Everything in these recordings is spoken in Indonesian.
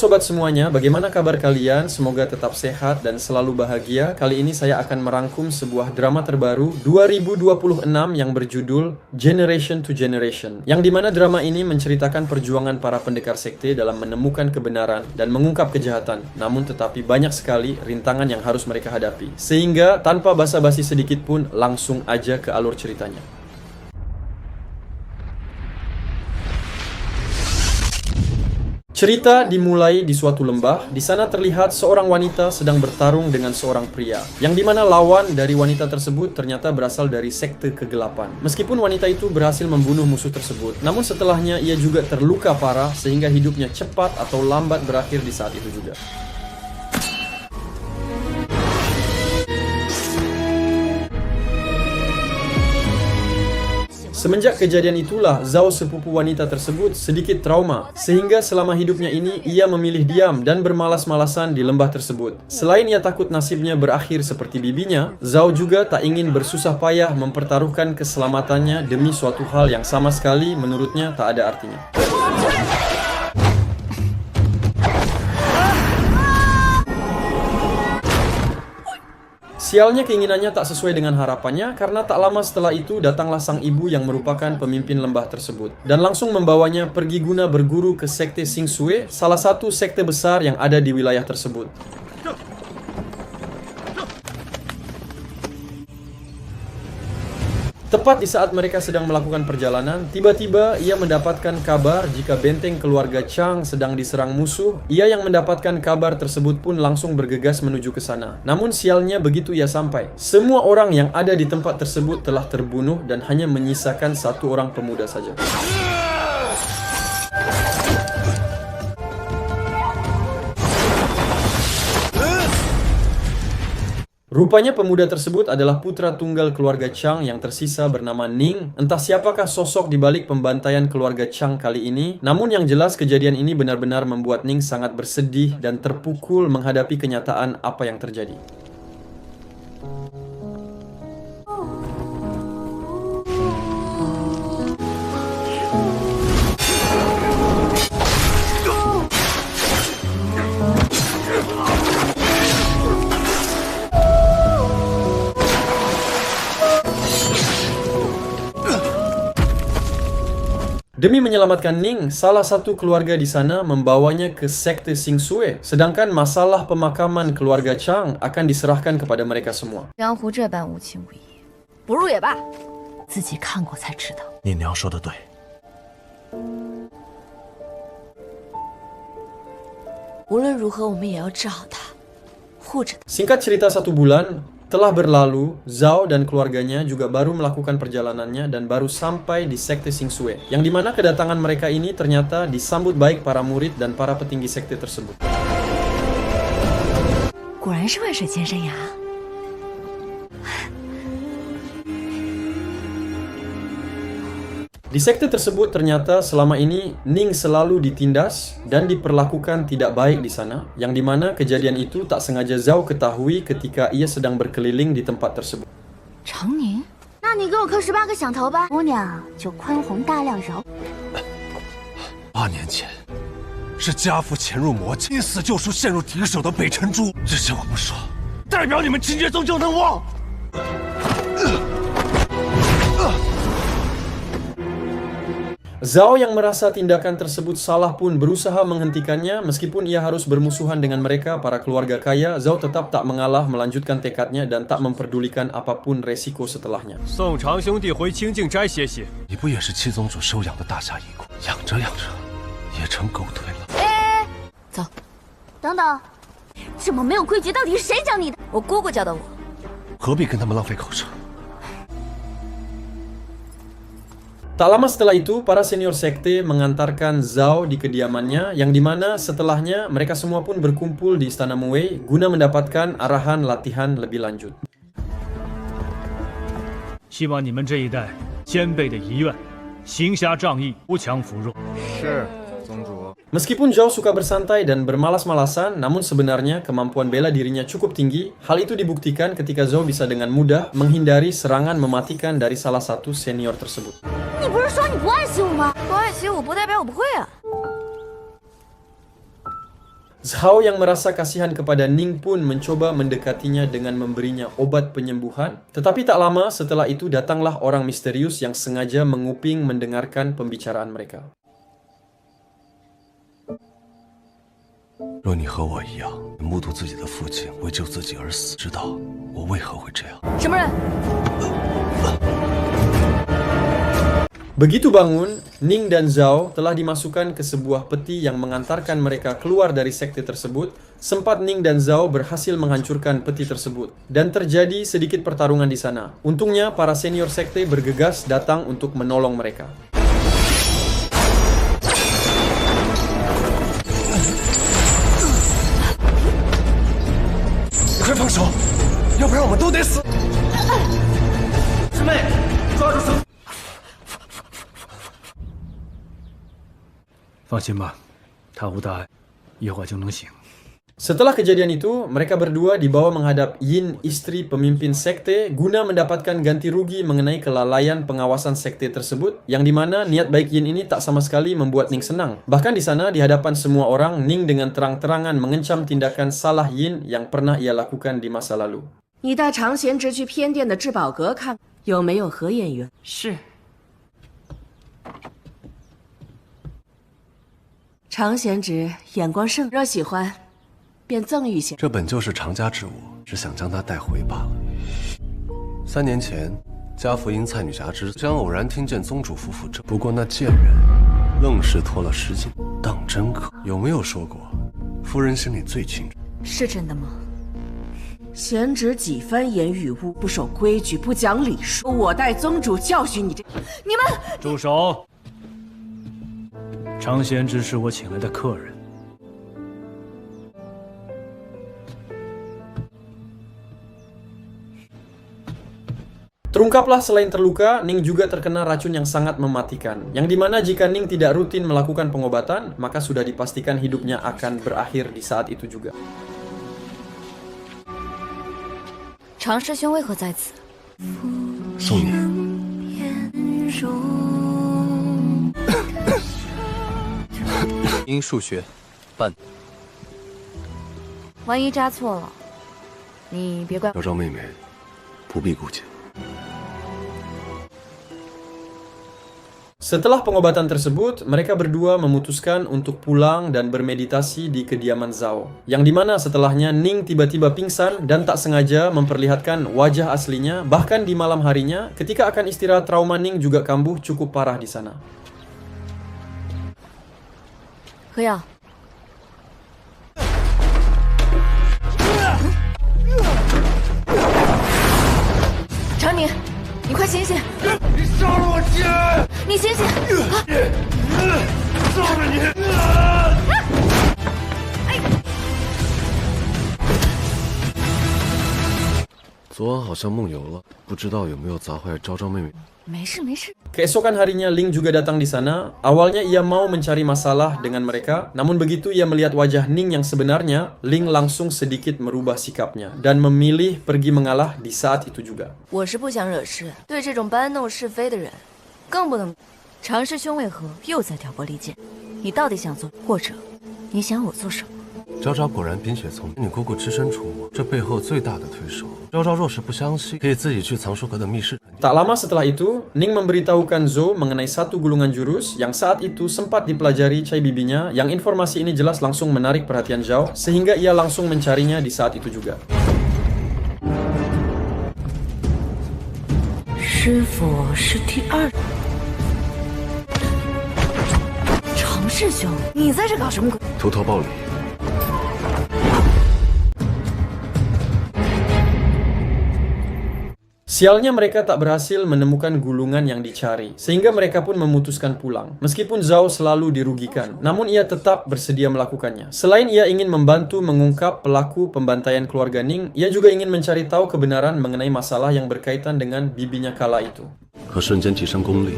sobat semuanya, bagaimana kabar kalian? Semoga tetap sehat dan selalu bahagia. Kali ini saya akan merangkum sebuah drama terbaru 2026 yang berjudul Generation to Generation. Yang dimana drama ini menceritakan perjuangan para pendekar sekte dalam menemukan kebenaran dan mengungkap kejahatan. Namun tetapi banyak sekali rintangan yang harus mereka hadapi. Sehingga tanpa basa-basi sedikit pun langsung aja ke alur ceritanya. Cerita dimulai di suatu lembah. Di sana terlihat seorang wanita sedang bertarung dengan seorang pria, yang dimana lawan dari wanita tersebut ternyata berasal dari sekte kegelapan. Meskipun wanita itu berhasil membunuh musuh tersebut, namun setelahnya ia juga terluka parah sehingga hidupnya cepat atau lambat berakhir di saat itu juga. Semenjak kejadian itulah, Zhao sepupu wanita tersebut sedikit trauma, sehingga selama hidupnya ini ia memilih diam dan bermalas-malasan di lembah tersebut. Selain ia takut nasibnya berakhir seperti bibinya, Zhao juga tak ingin bersusah payah mempertaruhkan keselamatannya demi suatu hal yang sama sekali menurutnya tak ada artinya. Sialnya keinginannya tak sesuai dengan harapannya karena tak lama setelah itu datanglah sang ibu yang merupakan pemimpin lembah tersebut dan langsung membawanya pergi guna berguru ke sekte Xing Shui, salah satu sekte besar yang ada di wilayah tersebut. Tepat di saat mereka sedang melakukan perjalanan, tiba-tiba ia mendapatkan kabar jika benteng keluarga Chang sedang diserang musuh. Ia yang mendapatkan kabar tersebut pun langsung bergegas menuju ke sana. Namun sialnya begitu ia sampai, semua orang yang ada di tempat tersebut telah terbunuh dan hanya menyisakan satu orang pemuda saja. Rupanya pemuda tersebut adalah putra tunggal keluarga Chang yang tersisa bernama Ning. Entah siapakah sosok di balik pembantaian keluarga Chang kali ini. Namun yang jelas kejadian ini benar-benar membuat Ning sangat bersedih dan terpukul menghadapi kenyataan apa yang terjadi. Demi menyelamatkan Ning, salah satu keluarga di sana membawanya ke sekte Xing Shui, sedangkan masalah pemakaman keluarga Chang akan diserahkan kepada mereka semua. Singkat cerita, 1 bulan telah berlalu, Zhao dan keluarganya juga baru melakukan perjalanannya dan baru sampai di sekte Xing Shui, yang dimana kedatangan mereka ini ternyata disambut baik para murid dan para petinggi sekte tersebut. Di sekte tersebut ternyata selama ini Ning selalu ditindas dan diperlakukan tidak baik di sana, yang dimana kejadian itu tak sengaja Zhao ketahui ketika ia sedang berkeliling di tempat tersebut. Cheng Ning? 那你给我磕18个响头吧，姑娘就宽宏大量饶。8年前，是家父潜入魔界，一死救出陷入敌手的北辰珠。这些我不说，代表你们清洁宗就能忘。 Zhao yang merasa tindakan tersebut salah pun berusaha menghentikannya. Meskipun ia harus bermusuhan dengan mereka, para keluarga kaya, Zhao tetap tak mengalah, melanjutkan tekadnya dan tak memperdulikan apapun resiko setelahnya. 送长兄弟回清净斋歇歇。你不也是七宗主收养的大侠遗骨？养着养着，也成狗腿了。哎，走，等等，这么没有规矩，到底是谁教你的？我姑姑教的我。何必跟他们浪费口舌？ Tak lama setelah itu, para senior sekte mengantarkan Zhao di kediamannya, yang dimana setelahnya mereka semua pun berkumpul di Istana Muwei guna mendapatkan arahan latihan lebih lanjut. 希望你们这一代兼备的遗愿，行侠仗义，扶强扶弱。是，宗主。 Meskipun Zhao suka bersantai dan bermalas-malasan, namun sebenarnya kemampuan bela dirinya cukup tinggi. Hal itu dibuktikan ketika Zhao bisa dengan mudah menghindari serangan mematikan dari salah satu senior tersebut. 你不是说你不爱习武吗？不爱习武不代表我不会啊。Zhao yang merasa kasihan kepada Ning pun mencoba mendekatinya dengan memberinya obat penyembuhan. Tetapi tak lama setelah itu datanglah orang misterius yang sengaja menguping mendengarkan pembicaraan mereka. 若你和我一样，目睹自己的父亲为救自己而死，知道我为何会这样。什么人？ Begitu bangun, Ning dan Zhao telah dimasukkan ke sebuah peti yang mengantarkan mereka keluar dari sekte tersebut. Sempat Ning dan Zhao berhasil menghancurkan peti tersebut. Dan terjadi sedikit pertarungan di sana. Untungnya para senior sekte bergegas datang untuk menolong mereka. 快放手，要不然我们都得死！师妹，抓住绳！放心吧，他无大碍，一会儿就能醒。 Setelah kejadian itu, mereka berdua dibawa menghadap Yin, istri pemimpin sekte, guna mendapatkan ganti rugi mengenai kelalaian pengawasan sekte tersebut, yang dimana niat baik Yin ini tak sama sekali membuat Ning senang. Bahkan di sana, di hadapan semua orang, Ning dengan terang-terangan mengecam tindakan salah Yin yang pernah ia lakukan di masa lalu. 你带常贤侄去偏殿的至宝阁看，有没有合眼缘？是。常贤侄眼光胜，若喜欢。 便赠予些。这本就是常家之物，只想将它带回罢了。3年前，家父因蔡女侠之将偶然听见宗主夫妇争，不过那贱人愣是脱了10斤，当真可？有没有说过，夫人心里最清楚？是真的吗？贤侄几番言语污，不守规矩，不讲礼数，我代宗主教训你这。你们住手！常贤侄是我请来的客人。 Terungkaplah selain terluka, Ning juga terkena racun yang sangat mematikan. Yang dimana jika Ning tidak rutin melakukan pengobatan, maka sudah dipastikan hidupnya akan berakhir di saat itu juga. 常师兄为何在此？送你。因数学半。万一扎错了，你别怪。昭昭妹妹，不必顾忌。 Setelah pengobatan tersebut, mereka berdua memutuskan untuk pulang dan bermeditasi di kediaman Zhao. Yang dimana setelahnya Ning tiba-tiba pingsan dan tak sengaja memperlihatkan wajah aslinya. Bahkan di malam harinya, ketika akan istirahat trauma Ning juga kambuh cukup parah di sana. 何耀，常宁，你快醒醒！ 你杀了我姐！你醒醒！杀了你！昨晚好像梦游了，不知道有没有砸坏昭昭妹妹。没事没事。 Keesokan harinya Ling juga datang di sana. Awalnya ia mau mencari masalah dengan mereka, namun begitu ia melihat wajah Ning yang sebenarnya, Ling langsung sedikit merubah sikapnya dan memilih pergi mengalah di saat itu juga. 我是不想惹事，对这种搬弄是非的人，更不能。常师兄为何又在挑拨离间？你到底想做，或者你想我做什么？ 昭昭果然冰雪聪明，你姑姑只身出没，这背后最大的推手。昭昭若是不相信，可以自己去藏书阁的密室。 Tak lama setelah itu, Ning memberitahukan Zhou mengenai satu gulungan jurus yang saat itu sempat dipelajari Cai bibinya, yang informasi ini jelas langsung menarik perhatian Zhao, sehingga ia langsung mencarinya di saat itu juga. 师傅是第二。常师兄，你在这搞什么鬼？图头报礼。 Sialnya mereka tak berhasil menemukan gulungan yang dicari, sehingga mereka pun memutuskan pulang. Meskipun Zhao selalu dirugikan, namun ia tetap bersedia melakukannya. Selain ia ingin membantu mengungkap pelaku pembantaian keluarga Ning, ia juga ingin mencari tahu kebenaran mengenai masalah yang berkaitan dengan bibinya kala itu. 可瞬间提升功力，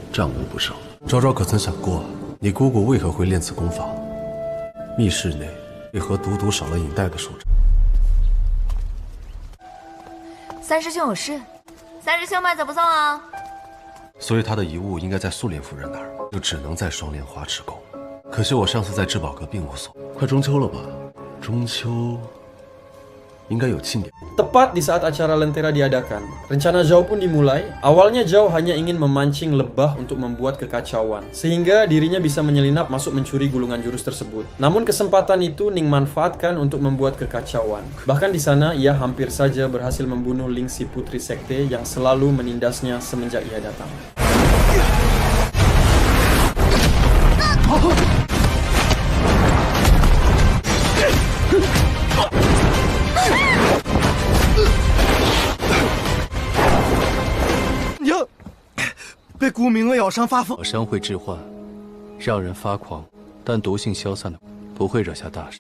战无不胜。昭昭可曾想过，你姑姑为何会练此功法？密室内为何独独少了引带的手掌？ 三师兄有事，三师兄慢走不送啊。所以他的遗物应该在素莲夫人那儿，就只能在双莲花池宫。可惜我上次在至宝阁并无所。快中秋了吧？中秋应该有庆典。 Tepat di saat acara Lentera diadakan, rencana Zhao pun dimulai. Awalnya Zhao hanya ingin memancing lebah untuk membuat kekacauan, sehingga dirinya bisa menyelinap masuk mencuri gulungan jurus tersebut. Namun kesempatan itu Ning manfaatkan untuk membuat kekacauan. Bahkan di sana ia hampir saja berhasil membunuh Ling si putri sekte yang selalu menindasnya semenjak ia datang.你被孤明恶咬伤发疯，火山会致幻，让人发狂，但毒性消散的不会惹下大事。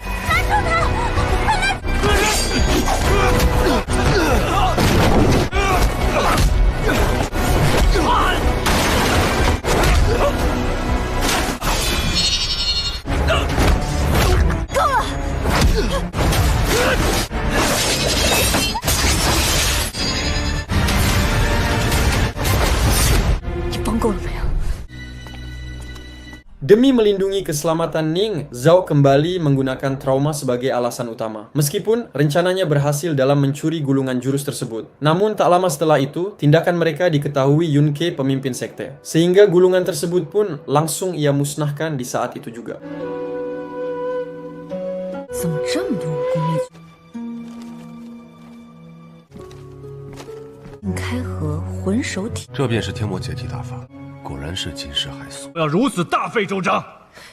Demi melindungi keselamatan Ning, Zhao kembali menggunakan trauma sebagai alasan utama. Meskipun rencananya berhasil dalam mencuri gulungan jurus tersebut. Namun tak lama setelah itu, tindakan mereka diketahui Yun Ke, pemimpin sekte. Sehingga gulungan tersebut pun langsung ia musnahkan di saat itu juga. 怎么这么多武功秘诀？引开合魂手体，这便是天魔解体大法，果然是惊世骇俗。不要如此大费周章。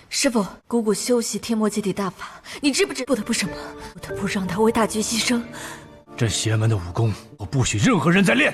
师傅，姑姑修习天魔解体大法，你知不知不得不什么？不得不让她为大局牺牲。这邪门的武功，我不许任何人再练。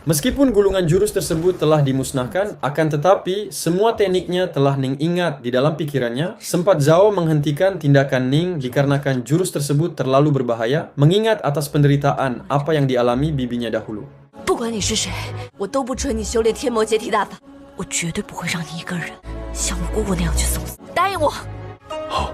Meskipun gulungan jurus tersebut telah dimusnahkan, akan tetapi semua tekniknya telah Ning ingat di dalam pikirannya. Sempat Zhao menghentikan tindakan Ning dikarenakan jurus tersebut terlalu berbahaya, mengingat atas penderitaan apa yang dialami bibinya dahulu. 不管你是谁，我都不准你修炼天魔解体大法。我绝对不会让你一个人像我姑姑那样去送死。答应我。好。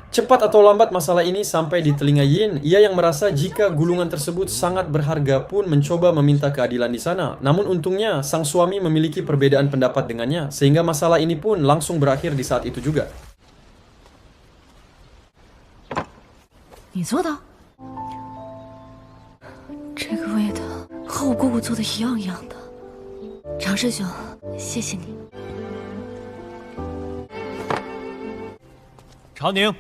Cepat atau lambat masalah ini sampai di telinga Yin. Ia yang merasa jika gulungan tersebut sangat berharga pun mencoba meminta keadilan di sana. Namun untungnya sang suami memiliki perbedaan pendapat dengannya, sehingga masalah ini pun langsung berakhir di saat itu juga. 你做的？这个味道和我姑姑做的一样的。长师兄，谢谢你。长宁。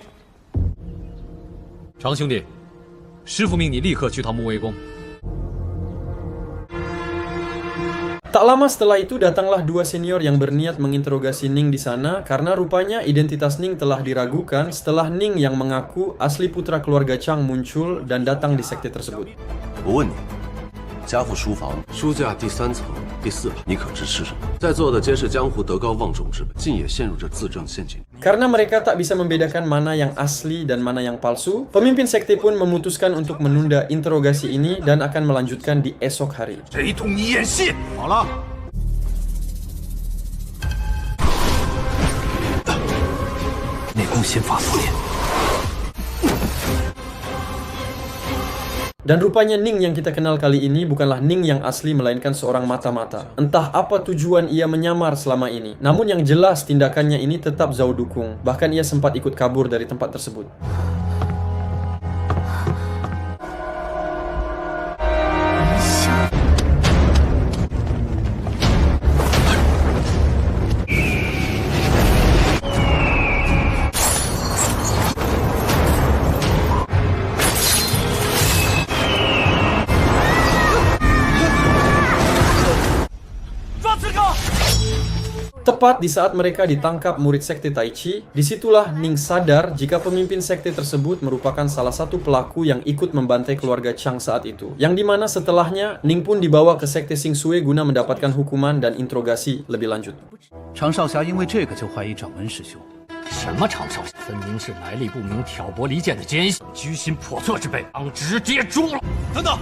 长兄弟，师傅命你立刻去趟木卫宫。 Tak lama setelah itu datanglah dua senior yang berniat menginterogasi Ning di sana karena rupanya identitas Ning telah diragukan setelah Ning yang mengaku asli putra keluarga Chang muncul dan datang di sekte tersebut. 我问你，家父书房书架第3层第4排，你可知是什么？在座的皆是江湖德高望重之辈，竟也陷入这自证陷阱。 Karena mereka tak bisa membedakan mana yang asli dan mana yang palsu, pemimpin sekte pun memutuskan untuk menunda interogasi ini dan akan melanjutkan di esok hari. 谁同你演戏？好了，内功心法所练。 Dan rupanya Ning yang kita kenal kali ini bukanlah Ning yang asli melainkan seorang mata-mata. Entah apa tujuan ia menyamar selama ini. Namun yang jelas tindakannya ini tetap Zhao dukung. Bahkan ia sempat ikut kabur dari tempat tersebut. Tepat di saat mereka ditangkap murid sekte Tai Chi, disitulah Ning sadar jika pemimpin sekte tersebut merupakan salah satu pelaku yang ikut membantai keluarga Chang saat itu. Yang dimana setelahnya, Ning pun dibawa ke sekte Xing Sui guna mendapatkan hukuman dan interogasi lebih lanjut. 常少侠因为这个就怀疑掌门师兄。 什么常少侠，分明是来历不明、挑拨离间的奸细，居心叵测之辈，当直接诛了。等等。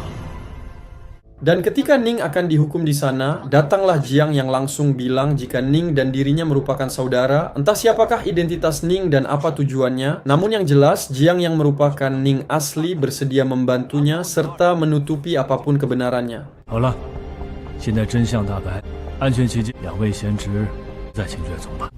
Dan ketika Ning akan dihukum di sana, datanglah Jiang yang langsung bilang jika Ning dan dirinya merupakan saudara. Entah siapakah identitas Ning dan apa tujuannya. Namun yang jelas, Jiang yang merupakan Ning asli bersedia membantunya serta menutupi apapun kebenarannya. 好了，现在真相大白，安全起见，两位贤侄再请岳总吧。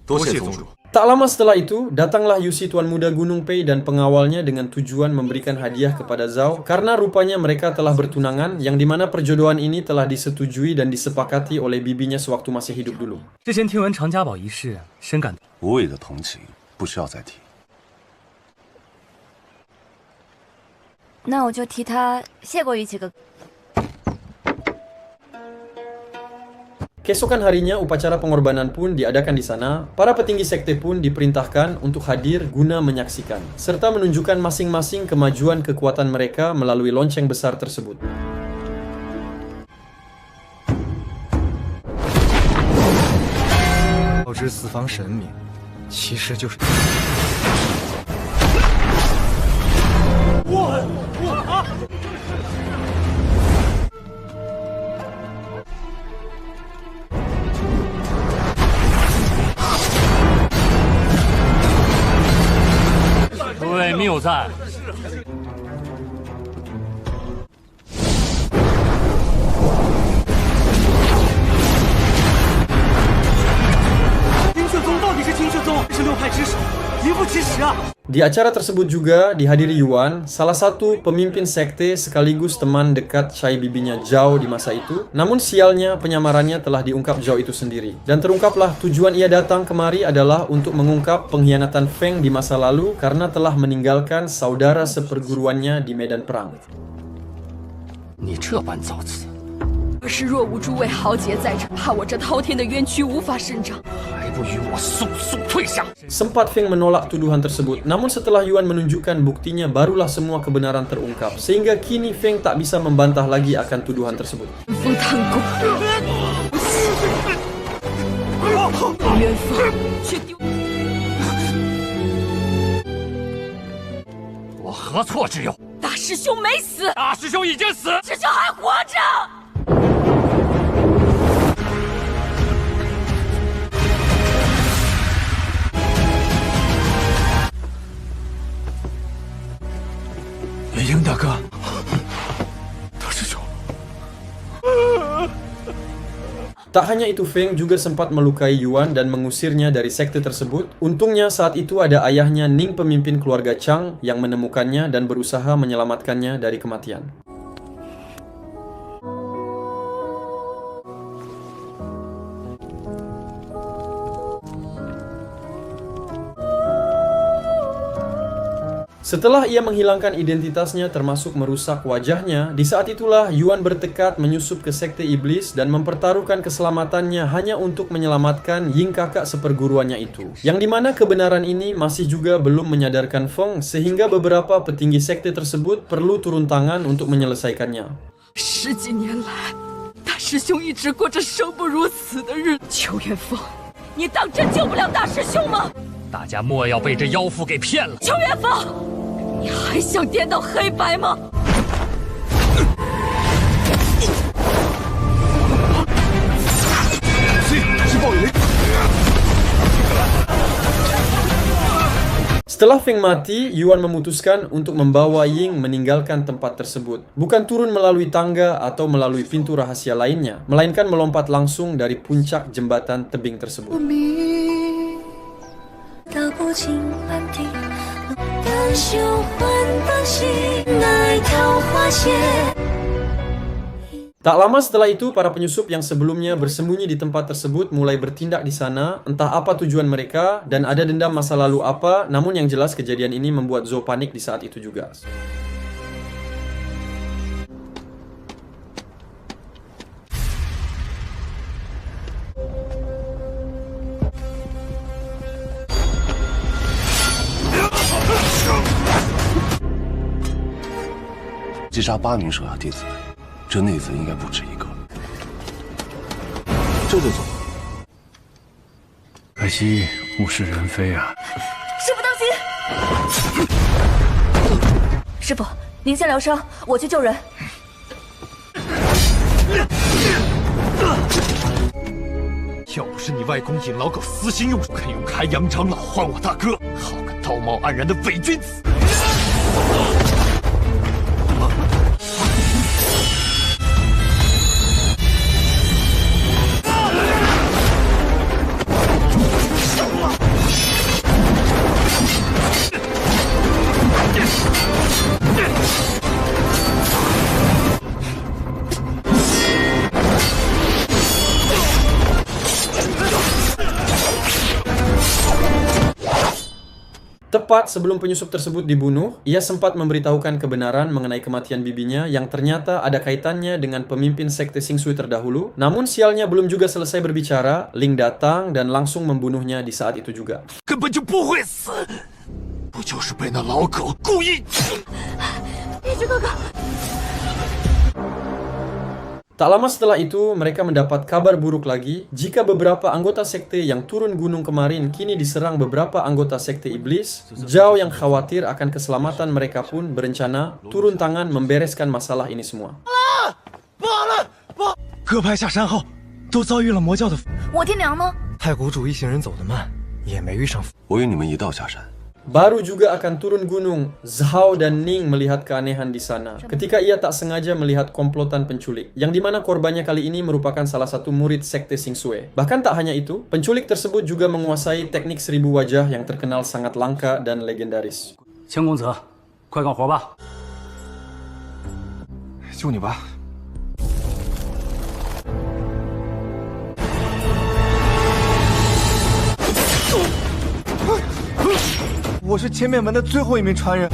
多谢宗主。 Tak lama setelah itu, datanglah Yusi Tuan Muda Gunung Pei dan pengawalnya dengan tujuan memberikan hadiah kepada Zhao karena rupanya mereka telah bertunangan yang dimana perjodohan ini telah disetujui dan disepakati oleh bibinya sewaktu masih hidup dulu. 之前听闻长家宝一事，深感无谓的同情不需要再提。那我就替他谢过于启哥哥。 Keesokan harinya, upacara pengorbanan pun diadakan di sana. Para petinggi sekte pun diperintahkan untuk hadir guna menyaksikan, serta menunjukkan masing-masing kemajuan kekuatan mereka melalui lonceng besar tersebut.对，密友在。金血宗到底是金血宗，是六派之首，名副其实啊！ Di acara tersebut juga dihadiri Yuan, salah satu pemimpin sekte sekaligus teman dekat Cai bibinya Zhao di masa itu. Namun sialnya penyamarannya telah diungkap Zhao itu sendiri. Dan terungkaplah tujuan ia datang kemari adalah untuk mengungkap pengkhianatan Feng di masa lalu karena telah meninggalkan saudara seperguruannya di medan perang. 你这般造次，可是若无诸位豪杰在场，怕我这滔天的冤屈无法伸张。 还不与我速速退下！ Sempat Feng menolak tuduhan tersebut, namun setelah Yuan menunjukkan buktinya barulah semua kebenaran terungkap. Sehingga kini Feng tak bisa membantah lagi akan tuduhan tersebut. 风贪功，冤风却丢。 我何错之有？大师兄没死，大师兄已经死，师兄还活着。 元英大哥，大师兄。 Tak hanya itu, Feng juga sempat melukai Yuan dan mengusirnya dari sekte tersebut. Untungnya saat itu ada ayahnya Ning, pemimpin keluarga Chang, yang menemukannya dan berusaha menyelamatkannya dari kematian. Setelah ia menghilangkan identitasnya termasuk merusak wajahnya, di saat itulah Yuan bertekad menyusup ke sekte iblis dan mempertaruhkan keselamatannya hanya untuk menyelamatkan Ying, kakak seperguruannya itu. Yang dimana kebenaran ini masih juga belum menyadarkan Feng, sehingga beberapa petinggi sekte tersebut perlu turun tangan untuk menyelesaikannya. 十几年来，大师兄一直过着生不如死的日子。邱元凤，你当真救不了大师兄吗？ 大家莫要被这妖妇给骗了！邱元凤，你还想颠倒黑白吗？ Setelah Feng mati, Yuan memutuskan untuk membawa Ying meninggalkan tempat tersebut. Bukan turun melalui tangga atau melalui pintu rahasia lainnya, melainkan melompat langsung dari puncak jembatan tebing tersebut. Tak lama setelah itu, para penyusup yang sebelumnya bersembunyi di tempat tersebut mulai bertindak di sana. Entah apa tujuan mereka dan ada dendam masa lalu apa, namun yang jelas kejadian ini membuat Zhou panik di saat itu juga.击杀8名手下弟子，这内子应该不止一个。这就走。可惜物是人非啊！师傅当心！师傅，您先疗伤，我去救人。要不是你外公尹老狗私心用术，肯用开杨长老换我大哥，好个道貌岸然的伪君子！ 这 Tepat sebelum penyusup tersebut dibunuh, ia sempat memberitahukan kebenaran mengenai kematian bibinya yang ternyata ada kaitannya dengan pemimpin sekte Xing Shui terdahulu. Namun sialnya belum juga selesai berbicara, Ling datang dan langsung membunuhnya di saat itu juga. 根本就不会死，不就是被那老狗故意？ 一只哥哥， Tak lama setelah itu, mereka mendapat kabar buruk lagi jika beberapa anggota sekte yang turun gunung kemarin kini diserang beberapa anggota sekte iblis. Zhao yang khawatir akan keselamatan mereka pun berencana turun tangan membereskan masalah ini semua. 各派下山后都遭遇了魔教的。我天娘呢？ 太古主一行人走得慢，也没遇上。我与你们一道下山。 Baru juga akan turun gunung, Zhao dan Ning melihat keanehan di sana ketika ia tak sengaja melihat komplotan penculik, yang dimana korbannya kali ini merupakan salah satu murid sekte Xing Shui. Bahkan tak hanya itu, penculik tersebut juga menguasai teknik 1000 wajah yang terkenal sangat langka dan legendaris. 千公子，快干活吧！就你吧。 我是前面门的最后一名传人。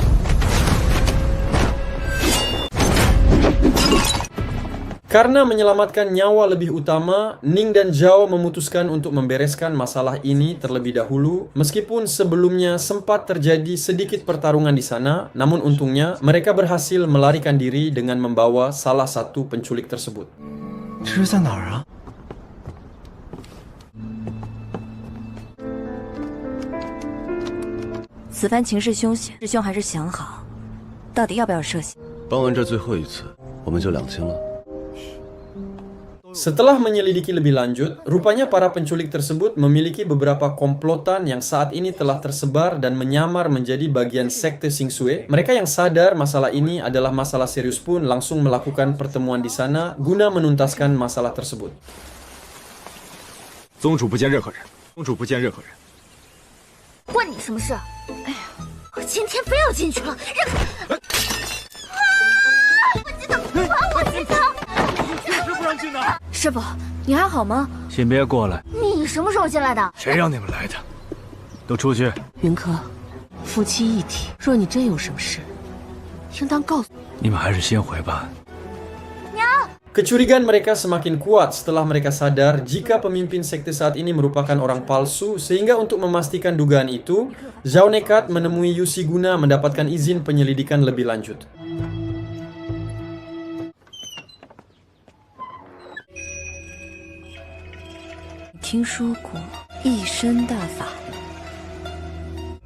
Karena menyelamatkan nyawa lebih utama, Ning dan Zhao memutuskan untuk membereskan masalah ini terlebih dahulu. Meskipun sebelumnya sempat terjadi sedikit pertarungan di sana, namun untungnya mereka berhasil melarikan diri dengan membawa salah satu penculik tersebut. 这是在哪儿啊？ 此番情势凶险，师兄还是想好，到底要不要涉险？ 帮完这最后一次，我们就两清了。 Setelah menyelidiki lebih lanjut, rupanya para penculik tersebut memiliki beberapa komplotan yang saat ini telah tersebar dan menyamar menjadi bagian sekte Xing Shui. Mereka yang sadar masalah ini adalah masalah serius pun langsung melakukan pertemuan di sana guna menuntaskan masalah tersebut. 宗主不见任何人，宗主不见任何人。 关你什么事？哎呀，我今天非要进去了！我记得，我记得。确实不让进的。师傅，你还好吗？先别过来，你什么时候进来的？谁让你们来的？都出去。云柯，夫妻一体，若你真有什么事，应当告诉你们还是先回吧。 Kecurigaan mereka semakin kuat setelah mereka sadar jika pemimpin sekte saat ini merupakan orang palsu, sehingga untuk memastikan dugaan itu, Zhao nekat menemui Yusi guna mendapatkan izin penyelidikan lebih lanjut. "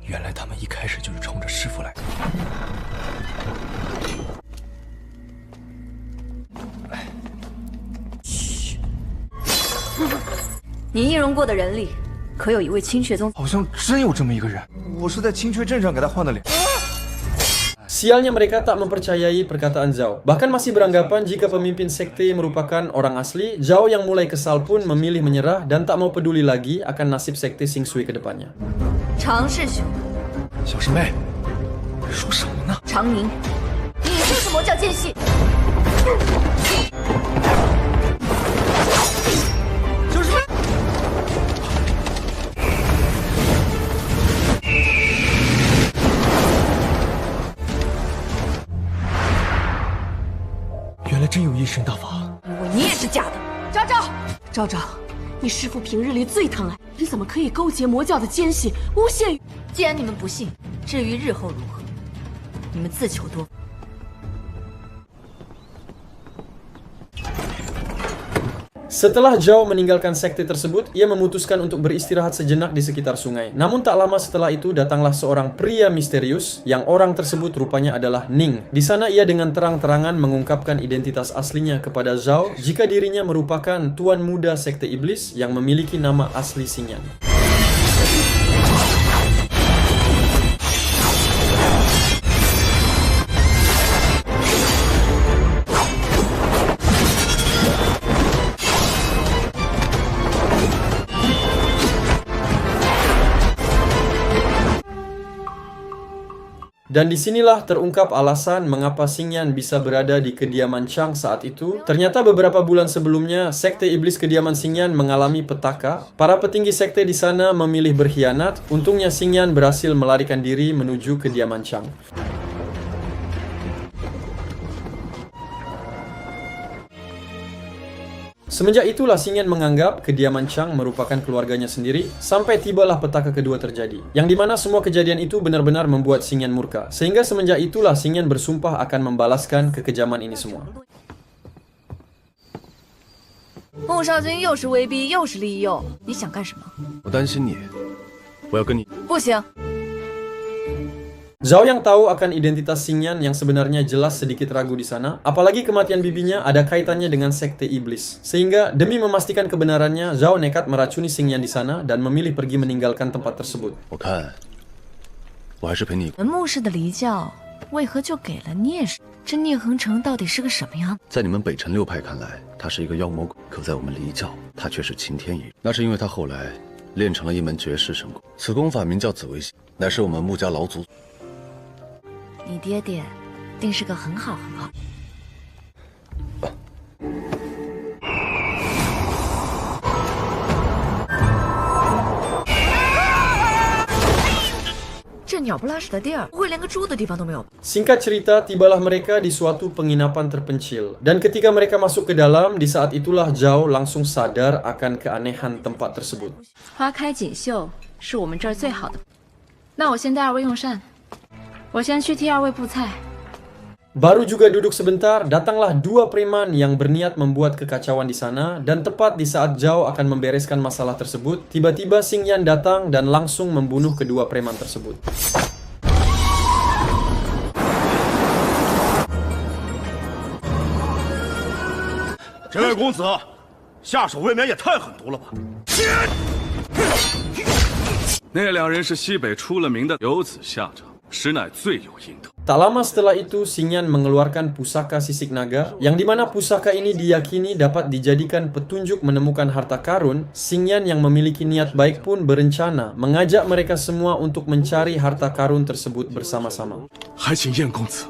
原来他们一开始就是冲着师傅来的。 你易容过的人里，可有一位青雀宗？ 好像真有这么一个人，我是在青雀镇上给他换的脸。 Sialnya mereka tak mempercayai perkataan Zhao. Bahkan masih beranggapan jika pemimpin sekte merupakan orang asli. Zhao yang mulai kesal pun memilih menyerah dan tak mau peduli lagi akan nasib sekte Xing Shui ke depannya. 常师兄，小师妹，说什么呢？常宁，你就是魔教奸细。 原来真有一身大法。 因为你也是假的。昭昭，昭昭，你师父平日里最疼爱，你怎么可以勾结魔教的奸细，诬陷于？既然你们不信，至于日后如何，你们自求多福。 Setelah Zhao meninggalkan sekte tersebut, ia memutuskan untuk beristirahat sejenak di sekitar sungai. Namun tak lama setelah itu datanglah seorang pria misterius yang orang tersebut rupanya adalah Ning. Di sana ia dengan terang-terangan mengungkapkan identitas aslinya kepada Zhao jika dirinya merupakan tuan muda sekte iblis yang memiliki nama asli Xingyan. Dan disinilah terungkap alasan mengapa Xingyan bisa berada di kediaman Chang saat itu. Ternyata beberapa bulan sebelumnya, Sekte Iblis kediaman Xingyan mengalami petaka. Para petinggi sekte di sana memilih berkhianat. Untungnya Xingyan berhasil melarikan diri menuju kediaman Chang. Semenjak itulah Xingyan menganggap kediaman Chang merupakan keluarganya sendiri, sampai tibalah petaka kedua terjadi. Yang dimana semua kejadian itu benar-benar membuat Xingyan murka. Sehingga semenjak itulah Xingyan bersumpah akan membalaskan kekejaman ini semua. 孟少君又是威逼又是利诱，你想干什么？我担心你，我要跟你。不行。 Zhao yang tahu akan identitas Xingyan yang sebenarnya jelas sedikit ragu di sana, apalagi kematian bibinya ada kaitannya dengan sekte iblis. Sehingga demi memastikan kebenarannya, Zhao nekat meracuni Xingyan di sana dan memilih pergi meninggalkan tempat tersebut. 我看，我还是陪你。门牧氏的离教为何就给了聂氏？这聂恒成到底是个什么样？在你们北辰六派看来，他是一个妖魔鬼，可在我们离教，他却是擎天一人。那是因为他后来练成了一门绝世神功，此功法名叫紫微星，乃是我们穆家老祖。 你爹爹定是个很好。这鸟不拉屎的地儿，不会连个猪的地方都没有？ Singkat cerita, tibalah mereka di suatu penginapan terpencil. Dan ketika mereka masuk ke dalam, di saat itulah Zhao langsung sadar akan keanehan tempat tersebut. 花开锦绣是我们这儿最好的。那我先带二位用膳。 我先去替二位布菜。 Baru juga duduk sebentar, datanglah dua preman yang berniat membuat kekacauan di sana. Dan tepat di saat Zhao akan membereskan masalah tersebut, tiba-tiba Xingyan datang dan langsung membunuh kedua preman tersebut. 这位公子，下手未免也太狠毒了吧！那两人是西北出了名的游子下场，实乃罪有应得。 Tak lama setelah itu, Xingyan mengeluarkan pusaka sisik naga, yang dimana pusaka ini diyakini dapat dijadikan petunjuk menemukan harta karun. Xingyan yang memiliki niat baik pun berencana mengajak mereka semua untuk mencari harta karun tersebut bersama-sama. 还请燕公子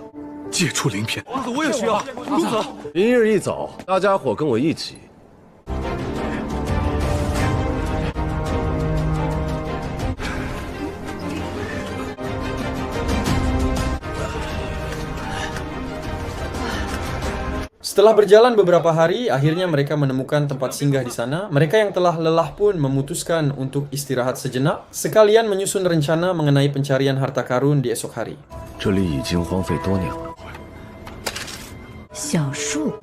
借出鳞片。公子，我也需要。公子，明日一早，大家伙跟我一起。 Setelah berjalan beberapa hari, akhirnya mereka menemukan tempat singgah di sana. Mereka yang telah lelah pun memutuskan untuk istirahat sejenak, sekalian menyusun rencana mengenai pencarian harta karun di esok hari. 这里已经荒废多年了。小树。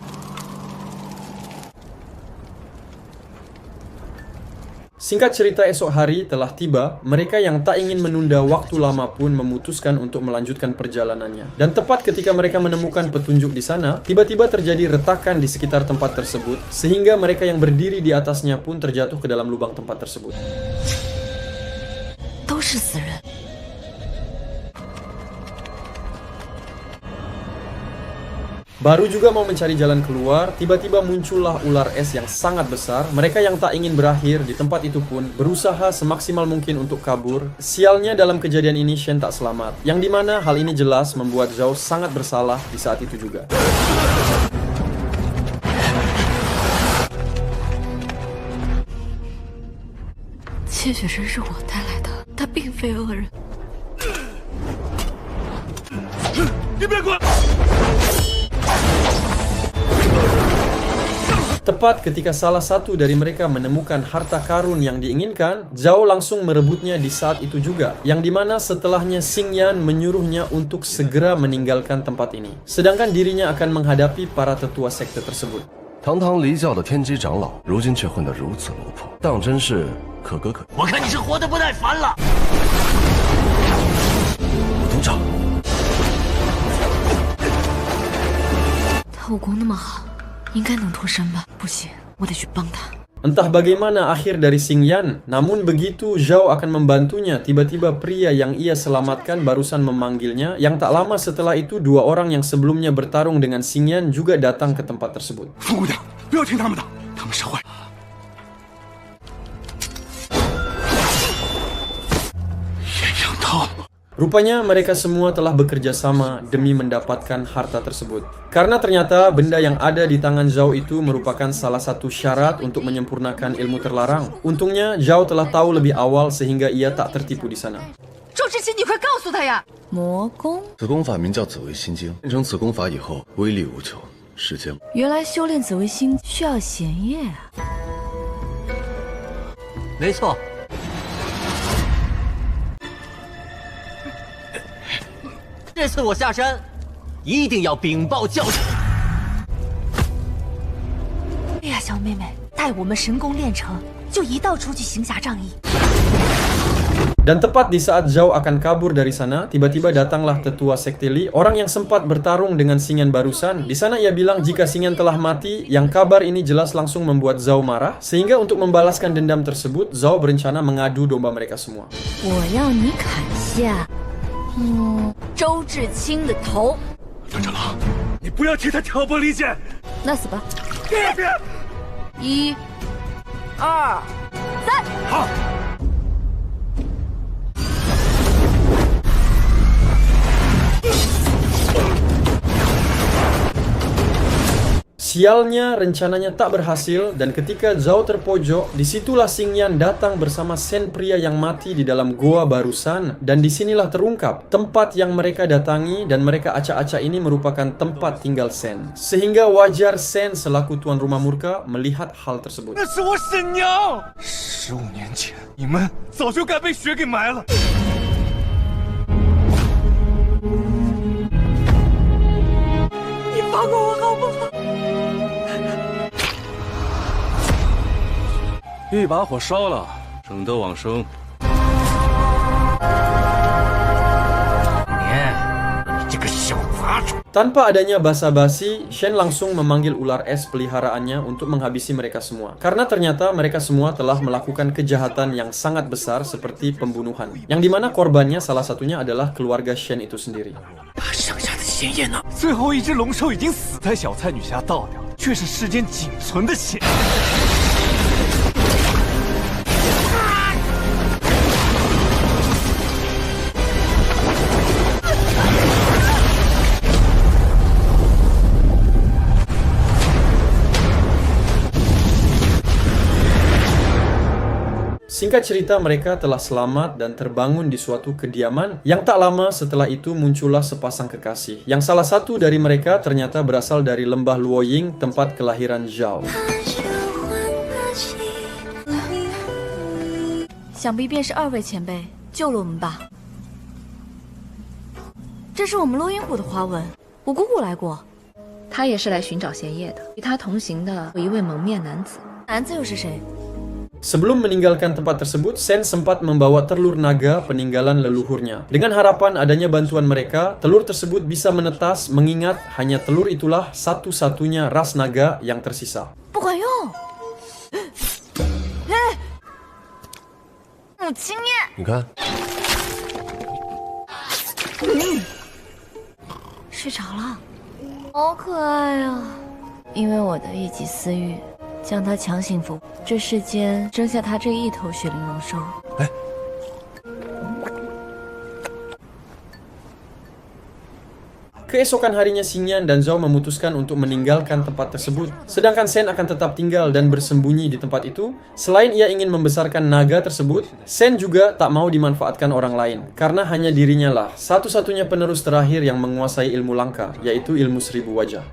Singkat cerita, esok hari telah tiba. Mereka yang tak ingin menunda waktu lama pun memutuskan untuk melanjutkan perjalanannya. Dan tepat ketika mereka menemukan petunjuk di sana, tiba-tiba terjadi retakan di sekitar tempat tersebut, sehingga mereka yang berdiri di atasnya pun terjatuh ke dalam lubang tempat tersebut. 都是死人。 Baru juga mau mencari jalan keluar, tiba-tiba muncullah ular es yang sangat besar. Mereka yang tak ingin berakhir di tempat itu pun berusaha semaksimal mungkin untuk kabur. Sialnya dalam kejadian ini Shen tak selamat, yang dimana hal ini jelas membuat Zhao sangat bersalah di saat itu juga.谢雪神是我带来的，他并非恶人。你别管！ Tepat ketika salah satu dari mereka menemukan harta karun yang diinginkan, Zhao langsung merebutnya di saat itu juga, yang dimana setelahnya Xingyan menyuruhnya untuk segera meninggalkan tempat ini, sedangkan dirinya akan menghadapi para tetua sekte tersebut. 堂堂离教的天机长老，如今却混得如此落魄，当真是可歌可泣。我看你是活得不耐烦了。督长，他武功那么好，应该能脱身吧？不行，我得去帮他。 Entah bagaimana akhir dari Xingyan, namun begitu Zhao akan membantunya, tiba-tiba pria yang ia selamatkan barusan memanggilnya. Yang tak lama setelah itu, dua orang yang sebelumnya bertarung dengan Xingyan juga datang ke tempat tersebut. 傅姑娘，不要听他们的，他们是坏。艳阳涛， Rupanya mereka semua telah bekerja sama demi mendapatkan harta tersebut. Karena ternyata benda yang ada di tangan Zhao itu merupakan salah satu syarat untuk menyempurnakan ilmu terlarang. Untungnya Zhao telah tahu lebih awal sehingga ia tak tertipu di sana. 周志奇，你快告诉他呀！魔功，此功法名叫紫微心经，练成此功法以后，威力无穷，时间。原来修炼紫微星需要闲夜啊！没错。这次我下山，一定要禀报教主。哎呀，小妹妹，待我们神功练成，就一道出去行侠仗义。 Dan tepat di saat Zhao akan kabur dari sana, tiba-tiba datanglah tetua sekte Li, orang yang sempat bertarung dengan Xingyan barusan. Di sana ia bilang jika Xingyan telah mati, yang kabar ini jelas langsung membuat Zhao marah, sehingga untuk membalaskan dendam tersebut, Zhao berencana mengadu domba mereka semua. 我要你砍下，周志清的头。杨长老，你不要替他挑拨离间。那死吧！别！ 1、2、3，好。 Sialnya, rencananya tak berhasil, dan ketika Zhao terpojok, disitulah Xingyan datang bersama Sen pria yang mati di dalam goa barusan, dan disinilah terungkap tempat yang mereka datangi, dan mereka acak-acak ini merupakan tempat tinggal Sen. Sehingga wajar Sen selaku tuan rumah murka melihat hal tersebut. 那是我婶娘！15年前，你们早就该被雪给埋了。你放过我好不好？ 一把火烧了，省得往生。你这个小杂种！ Tanpa adanya basa-basi, Shen langsung memanggil ular es peliharaannya untuk menghabisi mereka semua. Karena ternyata mereka semua telah melakukan kejahatan yang sangat besar seperti pembunuhan. Yang dimana korbannya salah satunya adalah keluarga Shen itu sendiri. 剩下的鲜艳呢？最后一只龙兽已经死在小菜女侠倒掉，却是世间仅存的血。 Singkat cerita, mereka telah selamat dan terbangun di suatu kediaman yang tak lama setelah itu muncullah sepasang kekasih. Yang salah satu dari mereka ternyata berasal dari lembah Luoying, tempat kelahiran Zhao. 想必便是2位前辈救了我们吧？这是我们落阴谷的花纹，我姑姑来过，她也是来寻找贤业的。与她同行的有一位蒙面男子，男子又是谁？ Sebelum meninggalkan tempat tersebut, Sen sempat membawa telur naga peninggalan leluhurnya. Dengan harapan adanya bantuan mereka, telur tersebut bisa menetas mengingat hanya telur itulah satu-satunya ras naga yang tersisa. 不管用。母亲念。你看，睡着了，好可爱呀！因为我的一己私欲。 将他强行俘，这世间剩下他这一头血灵龙兽。哎， Keesokan harinya Xingyan dan Zhao memutuskan untuk meninggalkan tempat tersebut. Sedangkan Sen akan tetap tinggal dan bersembunyi di tempat itu. Selain ia ingin membesarkan naga tersebut, Sen juga tak mau dimanfaatkan orang lain. Karena hanya dirinya lah satu-satunya penerus terakhir yang menguasai ilmu langka, yaitu ilmu 1000 wajah.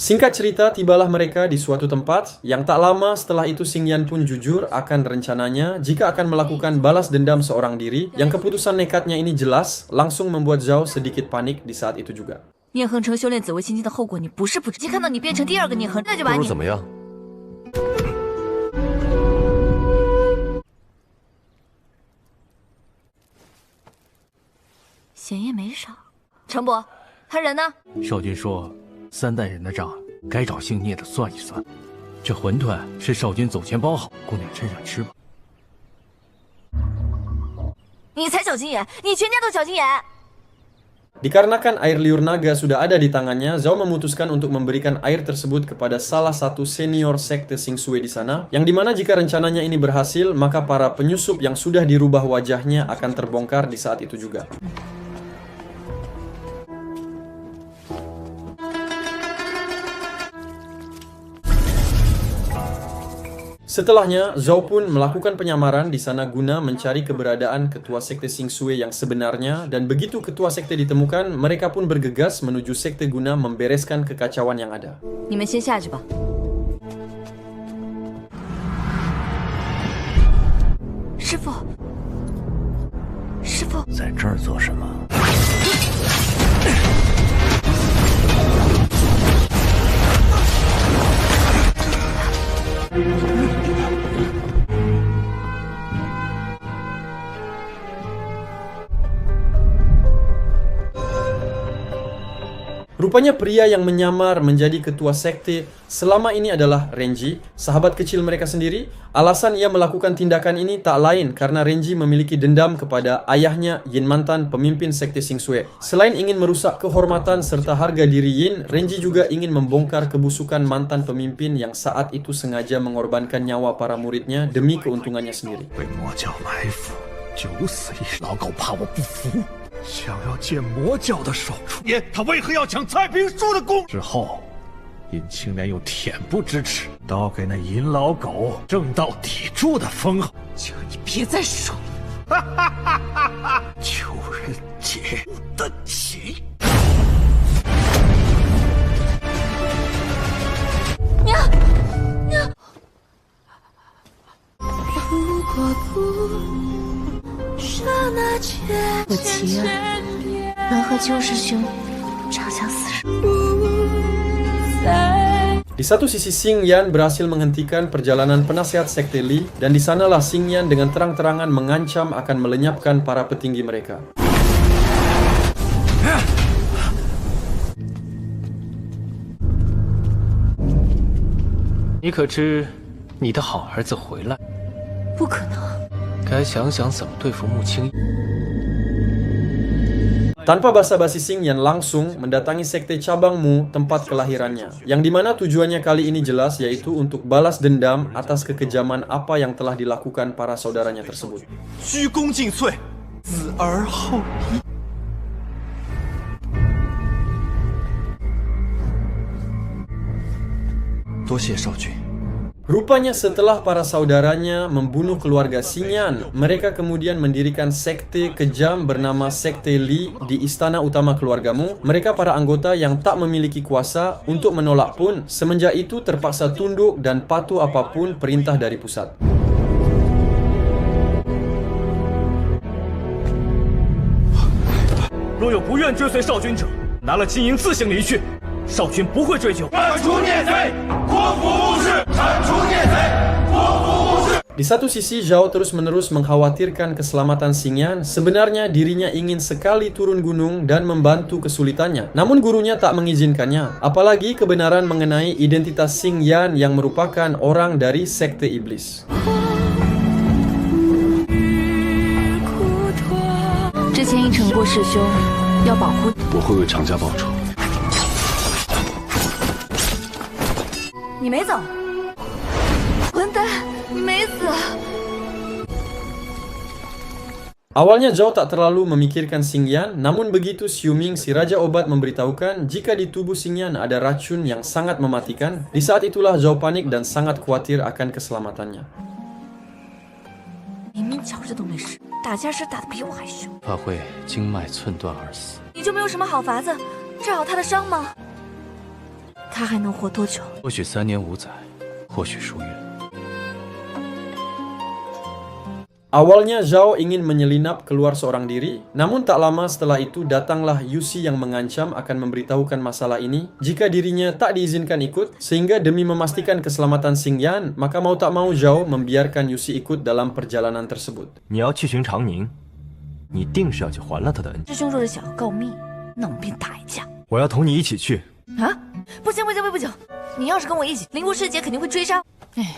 Singkat cerita, tibalah mereka di suatu tempat yang tak lama setelah itu Xingyan pun jujur akan rencananya jika akan melakukan balas dendam seorang diri. Yang keputusan nekatnya ini jelas, langsung membuat Zhao sedikit panik di saat itu juga. 聂恒成修炼紫微心经的后果，你不是不知。看到你变成第2个聂恒，那就把你。怎么样？闲夜没少。程伯，他人呢？少君说。 3代人的账该找姓聂的算一算。这馄饨是少君走前包好，姑娘趁热吃吧。你才小心眼，你全家都小心眼。Dikarenakan air liur naga sudah ada di tangannya, Zhao memutuskan untuk memberikan air tersebut kepada salah satu senior sekte Xing Shui di sana, yang dimana jika rencananya ini berhasil, maka para penyusup yang sudah dirubah wajahnya akan terbongkar di saat itu juga. Setelahnya, Zhao pun melakukan penyamaran di sana guna mencari keberadaan ketua sekte Xing Shui yang sebenarnya, dan begitu ketua sekte ditemukan, mereka pun bergegas menuju sekte guna membereskan kekacauan yang ada. 你们先下去吧。师傅，师傅，在这儿做什么？ Rupanya pria yang menyamar menjadi ketua sekte selama ini adalah Renji, sahabat kecil mereka sendiri. Alasan ia melakukan tindakan ini tak lain karena Renji memiliki dendam kepada ayahnya Yin Mantan, pemimpin sekte Xing Shui. Selain ingin merusak kehormatan serta harga diri Yin, Renji juga ingin membongkar kebusukan mantan pemimpin yang saat itu sengaja mengorbankan nyawa para muridnya demi keuntungannya sendiri. 被魔教埋伏，九死一生。老狗怕我不服，想要借魔教的手出爷，他为何要抢蔡平叔的功？之后，尹青莲又恬不知耻，倒给那尹老狗正道砥柱的封号。求你别再说了，哈哈哈哈哈！求人解不得起。娘，我祈愿能和旧师兄长相厮守。 Di satu sisi, Xing Yan berhasil menghentikan perjalanan penasehat sekte Li, dan di sanalah Xing Yan dengan terang-terangan mengancam akan melenyapkan para petinggi mereka. 你可知你的好儿子回来？ 不可能！ 该想想怎么对付穆青。 Tanpa basa-basi, Xing Yan langsung mendatangi sekte cabang Mu, tempat kelahirannya, yang dimana tujuannya kali ini jelas, yaitu untuk balas dendam atas kekejaman apa yang telah dilakukan para saudaranya tersebut. 鞠躬尽瘁，子而后已。多谢少君。 Rupanya setelah para saudaranya membunuh keluarga Xing Yan, mereka kemudian mendirikan sekte kejam bernama Sekte Li di istana utama keluargamu. Mereka para anggota yang tak memiliki kuasa untuk menolak pun, semenjak itu terpaksa tunduk dan patuh apapun perintah dari pusat. 若有不愿追随少君者，拿了金银自行离去，少君不会追究。铲除孽贼，国服无事；铲除孽贼，国服无事。 Di satu sisi, Zhao terus-menerus mengkhawatirkan keselamatan Xing Yan. Sebenarnya dirinya ingin sekali turun gunung dan membantu kesulitannya. Namun gurunya tak mengizinkannya. Apalagi kebenaran mengenai identitas Xing Yan yang merupakan orang dari sekte iblis. 之前应承过师兄要保护，我会为常家报仇。 你没走，混蛋，没死。 Awalnya Zhao tak terlalu memikirkan Xing Yan, namun begitu Xiuming si Raja Obat memberitahukan jika di tubuh Xing Yan ada racun yang sangat mematikan, di saat itulah Zhao panik dan sangat khawatir akan keselamatannya. 明明瞧着都没事，打架时打得比我还凶，怕会经脉寸断而死。你就没有什么好法子治好他的伤吗？他还能活多久？ 或许3年5载，或许数月。 Awalnya Zhao ingin menyelinap keluar seorang diri, namun tak lama setelah itu datanglah Yusi yang mengancam akan memberitahukan masalah ini jika dirinya tak diizinkan ikut, sehingga demi memastikan keselamatan Xing Yan, maka mau tak mau Zhao membiarkan Yusi ikut dalam perjalanan tersebut. 你要去寻长宁，你定是要去还了他的恩。师兄若是想要告密，那我们便打一架。我要同你一起去。啊！不行不行不行！你要是跟我一起，灵狐师姐肯定会追杀。哎。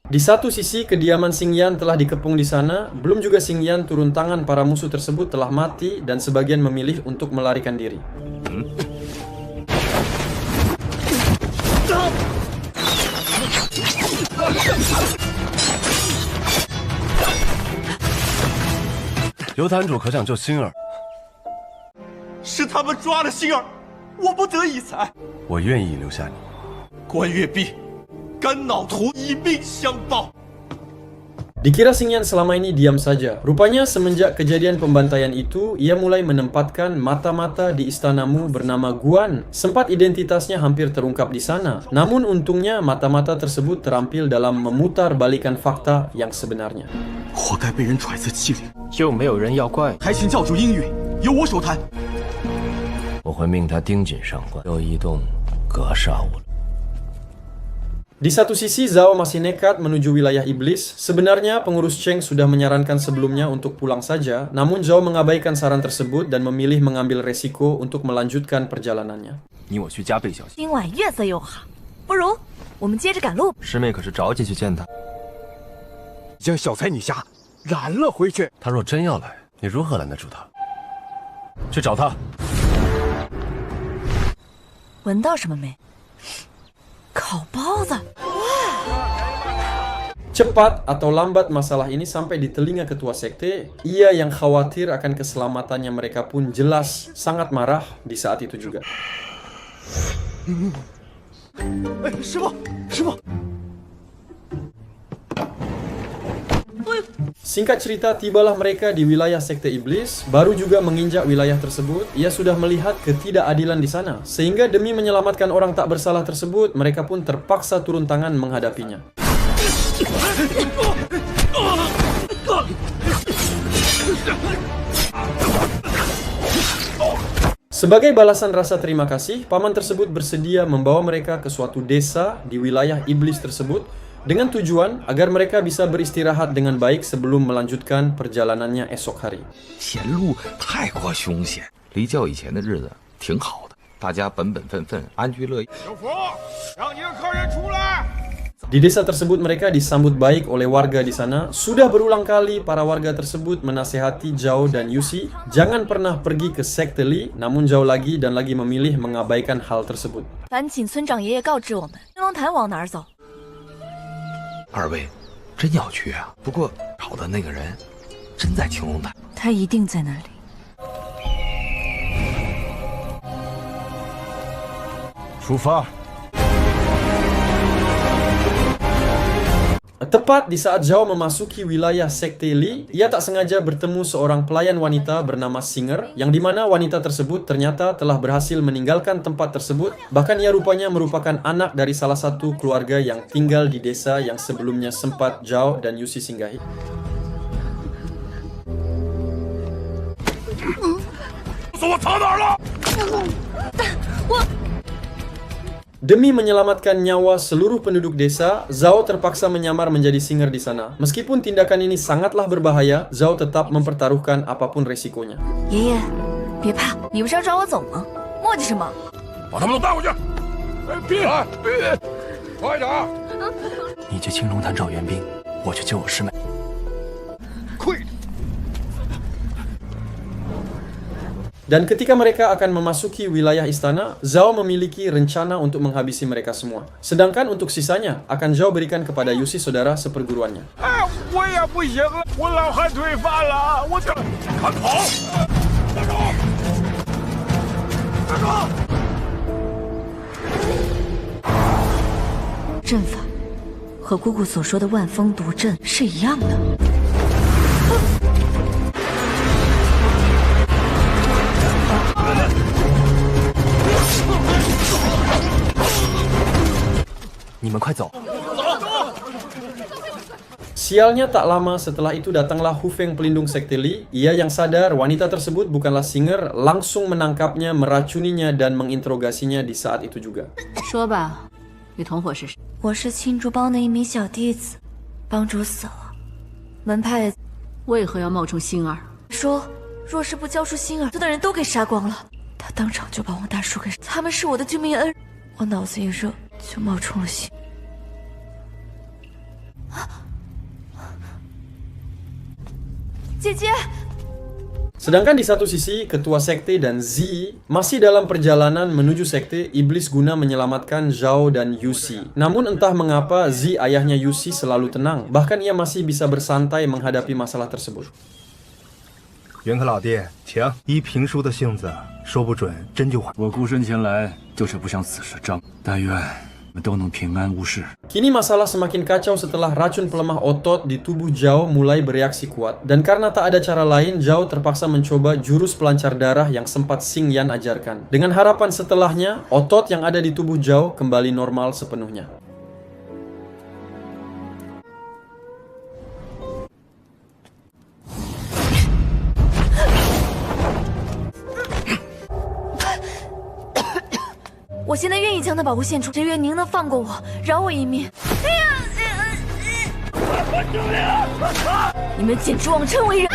Di Di satu sisi, kediaman Xingyan telah dikepung di sana, belum juga Xingyan turun tangan para musuh tersebut telah mati dan sebagian memilih untuk melarikan diri. 刘坛主可想救星儿？是他们抓了星儿，我不得已才。我愿意留下你。关月璧，肝脑图以命相报。 Dikira Xingyan selama ini diam saja. Rupanya semenjak kejadian pembantaian itu, ia mulai menempatkan mata-mata di istanamu bernama Guan. Sempat identitasnya hampir terungkap di sana. Namun untungnya mata-mata tersebut terampil dalam memutar balikan fakta yang sebenarnya. 活该被人揣测欺凌，又没有人要怪，还请教主应允，由我手谈。我会命他盯紧上官，有异动，格杀勿论。 Di satu sisi, Zhao masih nekat menuju wilayah iblis. Sebenarnya pengurus Cheng sudah menyarankan sebelumnya untuk pulang saja, namun Zhao mengabaikan saran tersebut dan memilih mengambil resiko untuk melanjutkan perjalanannya. 你我去加倍小心。今晚月色又好，不如我们接着赶路。师妹可是着急去见他，将小才女侠拦了回去。他若真要来，你如何拦得住他？去找他。闻到什么没？ 烤包子. Cepat atau lambat masalah ini sampai di telinga ketua sekte, ia yang khawatir akan keselamatannya mereka pun jelas sangat marah di saat itu juga. 师傅，师傅。 Singkat cerita, tibalah mereka di wilayah sekte iblis. Baru juga menginjak wilayah tersebut, ia sudah melihat ketidakadilan di sana. Sehingga demi menyelamatkan orang tak bersalah tersebut, mereka pun terpaksa turun tangan menghadapinya. Sebagai balasan rasa terima kasih, paman tersebut bersedia membawa mereka ke suatu desa di wilayah iblis tersebut dengan tujuan agar mereka bisa beristirahat dengan baik sebelum melanjutkan perjalanannya esok hari. 前路太过凶险，离教以前的日子挺好的，大家本本分分，安居乐业。有福，让你的客人出来。 Di desa tersebut mereka disambut baik oleh warga di sana. Sudah berulang kali para warga tersebut menasehati Zhao dan Yuxi jangan pernah pergi ke sekte Li, namun Zhao lagi dan lagi memilih mengabaikan hal tersebut. 烦请村长爷爷告知我们，青龙潭往哪儿走？ 二位真要去啊？不过找的那个人真在青龙潭，他一定在那里。 出发。 Tepat di saat Zhao memasuki wilayah sekte Li, ia tak sengaja bertemu seorang pelayan wanita bernama Singer, yang dimana wanita tersebut ternyata telah berhasil meninggalkan tempat tersebut. Bahkan ia rupanya merupakan anak dari salah satu keluarga yang tinggal di desa yang sebelumnya sempat Zhao dan Yuxi singgahi. Demi menyelamatkan nyawa seluruh penduduk desa, Zhao terpaksa menyamar menjadi Singer di sana. Meskipun tindakan ini sangatlah berbahaya, Zhao tetap mempertaruhkan apapun resikonya. 爷爷，别怕，你不是要抓我走吗？磨叽什么？把他们都带回去。别，快点！你去青龙潭找援兵，我去救我师妹。快！ Dan ketika mereka akan memasuki wilayah istana, Zhao memiliki rencana untuk menghabisi mereka semua. Sedangkan untuk sisanya, akan Zhao berikan kepada Yuxi saudara seperguruannya. 我也不行了，我老汉腿发了，我这快跑！站住！站住！ 阵法和姑姑所说的万风毒阵是一样的。 你们快走！ Sialnya tak lama setelah itu datanglah Hu Feng pelindung sekte Li. Ia yang sadar wanita tersebut bukanlah Singer, langsung menangkapnya, meracuninya dan menginterogasinya di saat itu juga. 说吧，你同伙是谁？我是青竹帮的一名小弟子，帮主死了，门派为何要冒充星儿？说若是不交出星儿，所有的人都给杀光了。他当场就把王大叔给，他们是我的救命恩人。我脑子一热，就冒充了星。啊！姐姐。 Sedangkan di satu sisi, ketua sekte dan Z masih dalam perjalanan menuju sekte iblis guna menyelamatkan Zhao dan Yuxi. Namun entah mengapa Z ayahnya Yuxi selalu tenang, bahkan ia masih bisa bersantai menghadapi masalah tersebut. 云客老弟，请。依评书的性子，说不准真就还。我孤身前来，就是不想此事张。但愿我们都能平安无事。 Kini masalah semakin kacau setelah racun pelemah otot di tubuh Zhao mulai bereaksi kuat. Dan karena tak ada cara lain, Zhao terpaksa mencoba jurus pelancar darah yang sempat Xing Yan ajarkan. Dengan harapan setelahnya, otot yang ada di tubuh Zhao kembali normal sepenuhnya. “我现在愿意将他保护献出，只愿您能放过我，饶我一命。”你们简直妄称为人！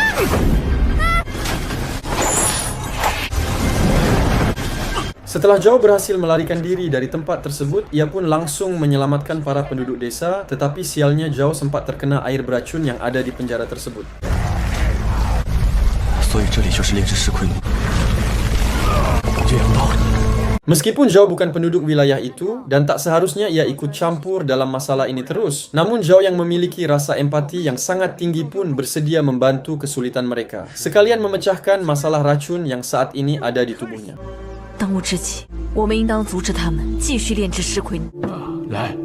Setelah Zhao berhasil melarikan diri dari tempat tersebut, ia pun langsung menyelamatkan para penduduk desa, tetapi sialnya Zhao sempat terkena air beracun yang ada di penjara tersebut. Meskipun Zhao bukan penduduk wilayah itu, dan tak seharusnya ia ikut campur dalam masalah ini terus, namun Zhao yang memiliki rasa empati yang sangat tinggi pun bersedia membantu kesulitan mereka, sekalian memecahkan masalah racun yang saat ini ada di tubuhnya. 当务之急，我们应当阻止他们继续炼制尸魁。来，